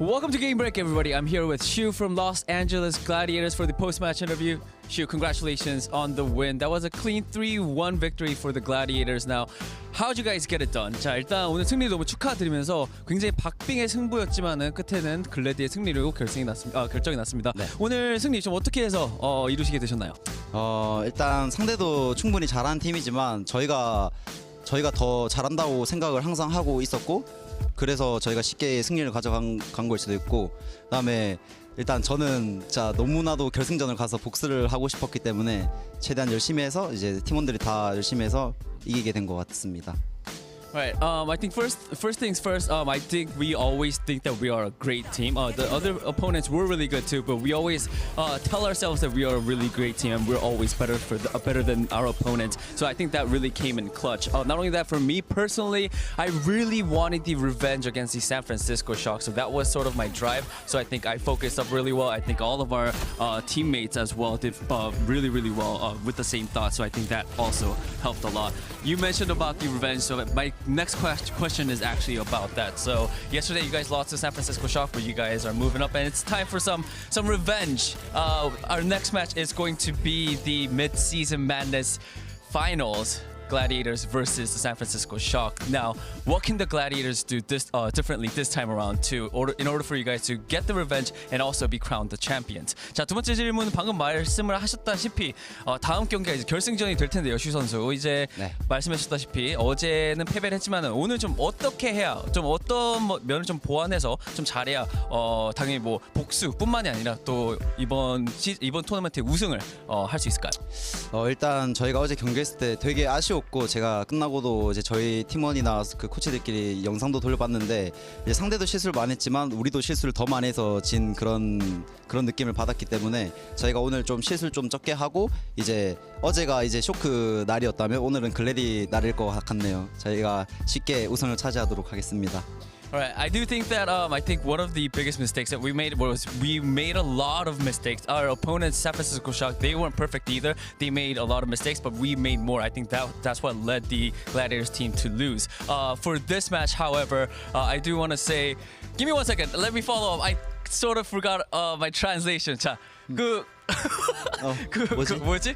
Welcome to Game Break, everybody. I'm here with Shu from Los Angeles Gladiators for the post-match interview. Shu, congratulations on the win. That was a clean 3-1 victory for the Gladiators. Now, how'd you guys get it done? 자, 일단 오늘 승리 너무 축하드리면서 굉장히 박빙의 승부였지만은 끝에는 글래디의 승리로 결정이 났습니다. 네. 오늘 승리 좀 어떻게 해서 이루시게 되셨나요? 일단 상대도 충분히 잘한 팀이지만 저희가 더 잘한다고 생각을 항상 하고 있었고, 그래서 저희가 쉽게 승리를 가져간 걸 수도 있고, 그다음에 일단 저는 진짜 너무나도 결승전을 가서 복수를 하고 싶었기 때문에 최대한 열심히 해서 이제 팀원들이 다 열심히 해서 이기게 된 것 같습니다. Right. I think first things first. I think we always think that we are a great team. The other opponents were really good too, but we always tell ourselves that we are a really great team and we're always better than our opponents. So I think that really came in clutch. Not only that, for me personally, I really wanted the revenge against the San Francisco Shock. So that was sort of my drive. So I think I focused up really well. I think all of our teammates as well did really, really well with the same thought. So I think that also helped a lot. You mentioned about the revenge. So my next question is actually about that. So yesterday you guys lost to San Francisco Shock, but you guys are moving up and it's time for some revenge. Our next match is going to be the Midseason Madness Finals. Gladiators versus the San Francisco Shock. Now, what can the Gladiators do differently this time around in order for you guys to get the revenge and also be crowned the champions? 자, 두 번째 질문은 방금 말씀을 하셨다시피 다음 경기가 이제 결승전이 될 텐데요, 슈 선수. 이제 말씀하셨다시피 어제는 패배를 했지만은 오늘 좀 어떻게 해야, 좀 어떤 면을 좀 보완해서 좀 잘해야 당연히 뭐 복수뿐만이 아니라 또 이번 토너먼트 우승을 할 수 있을까요? 일단 저희가 어제 경기했을 때 되게 아쉬웠고, 제가 끝나고도 이제 저희 팀원이나 그 코치들끼리 영상도 돌려봤는데 이제 상대도 실수를 많이 했지만 우리도 실수를 더 많이 해서 진 그런 느낌을 받았기 때문에 저희가 오늘 좀 실수를 좀 적게 하고, 이제 어제가 이제 쇼크 날이었다면 오늘은 글래디 날일 것 같네요. 저희가 쉽게 우승을 차지하도록 하겠습니다. Alright, I do think that I think one of the biggest mistakes that we made was we made a lot of mistakes. Our opponents, San Francisco Shock, they weren't perfect either. They made a lot of mistakes, but we made more. I think that's what led the Gladiators team to lose. For this match, however, I do want to say, give me 1 second. Let me follow up. I sort of forgot my translation. 자, 뭐였지?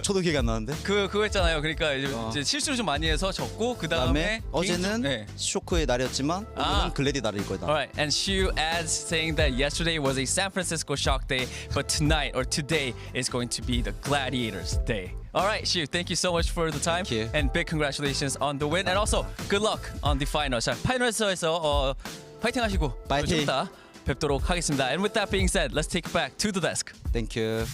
저도 기억이 안 나는데. 그거 했잖아요. 그러니까 이제 실수를 좀 많이 해서 졌고 그다음에 어제는 쇼크의 날이었지만 오늘은 글래디 날일 거다. Alright, and Shu adds saying that yesterday was a San Francisco Shock day, but tonight or today is going to be the Gladiators day. Alright, Shu, thank you so much for the time. Thank you. And big congratulations on the win, and also good luck on the final. 자, 파이널에서 파이팅 하시고 좀 이따 뵙도록 하겠습니다. And with that being said, let's take it back to the desk. Thank you.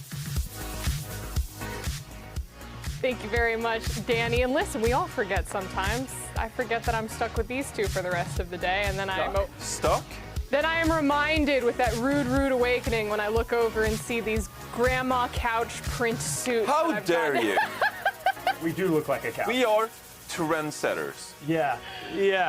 Thank you very much, Danny. And listen, we all forget sometimes. I forget that I'm stuck with these two for the rest of the day, and then stuck? Then I am reminded with that rude awakening when I look over and see these grandma couch print suits. How dare you? We do look like a couch. We are trendsetters. Yeah,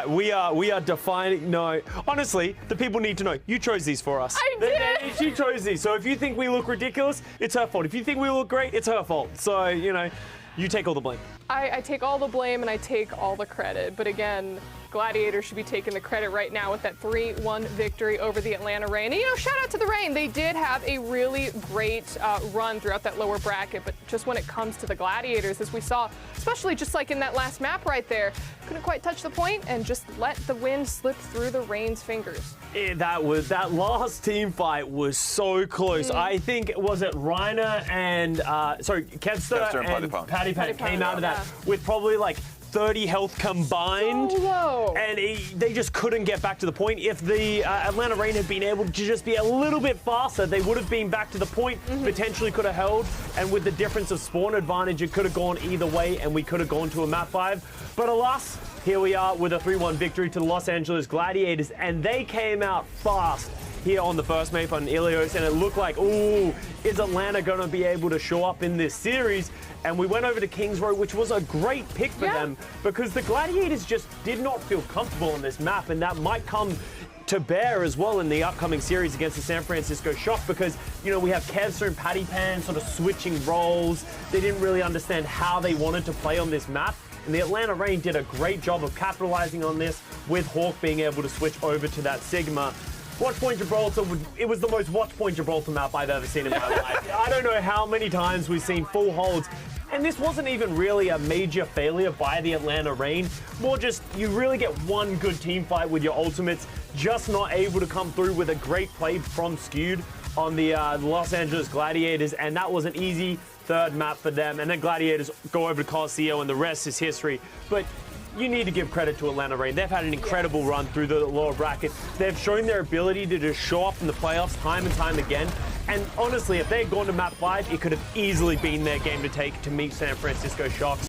we are defining. No, honestly, the people need to know. You chose these for us. I did. She chose these. So if you think we look ridiculous, it's her fault. If you think we look great, it's her fault. So, you take all the blame. I take all the blame and I take all the credit. But again, Gladiators should be taking the credit right now with that 3-1 victory over the Atlanta Reign. And, shout out to the Reign. They did have a really great run throughout that lower bracket, but just when it comes to the Gladiators, as we saw, especially just like in that last map right there, couldn't quite touch the point and just let the wind slip through the Reign's fingers. That last team fight was so close. I think, was it Reiner and Kevster and Patty Pat came out of that with probably like 30 health combined. So low. And they just couldn't get back to the point. If the Atlanta Reign had been able to just be a little bit faster, they would have been back to the point, potentially could have held. And with the difference of spawn advantage, it could have gone either way, and we could have gone to a map 5. But alas, here we are with a 3-1 victory to the Los Angeles Gladiators, and they came out fast here on the first map on Ilios, and it looked like, is Atlanta going to be able to show up in this series? And we went over to Kings Row, which was a great pick for them, because the Gladiators just did not feel comfortable on this map, and that might come to bear as well in the upcoming series against the San Francisco Shock, because, we have Kevster and Patty Pan sort of switching roles. They didn't really understand how they wanted to play on this map. And the Atlanta Reign did a great job of capitalizing on this, with Hawk being able to switch over to that Sigma. Watchpoint Gibraltar, it was the most Watchpoint Gibraltar map I've ever seen in my life. I don't know how many times we've seen full holds. And this wasn't even really a major failure by the Atlanta Reign. More just, you really get one good team fight with your ultimates, just not able to come through with a great play from Skewed on the Los Angeles Gladiators, and that was an easy third map for them. And then Gladiators go over to Coliseum, and the rest is history. But you need to give credit to Atlanta Reign. They've had an incredible run through the lower bracket. They've shown their ability to just show up in the playoffs time and time again. And honestly, if they had gone to map 5, it could have easily been their game to take to meet San Francisco Sharks.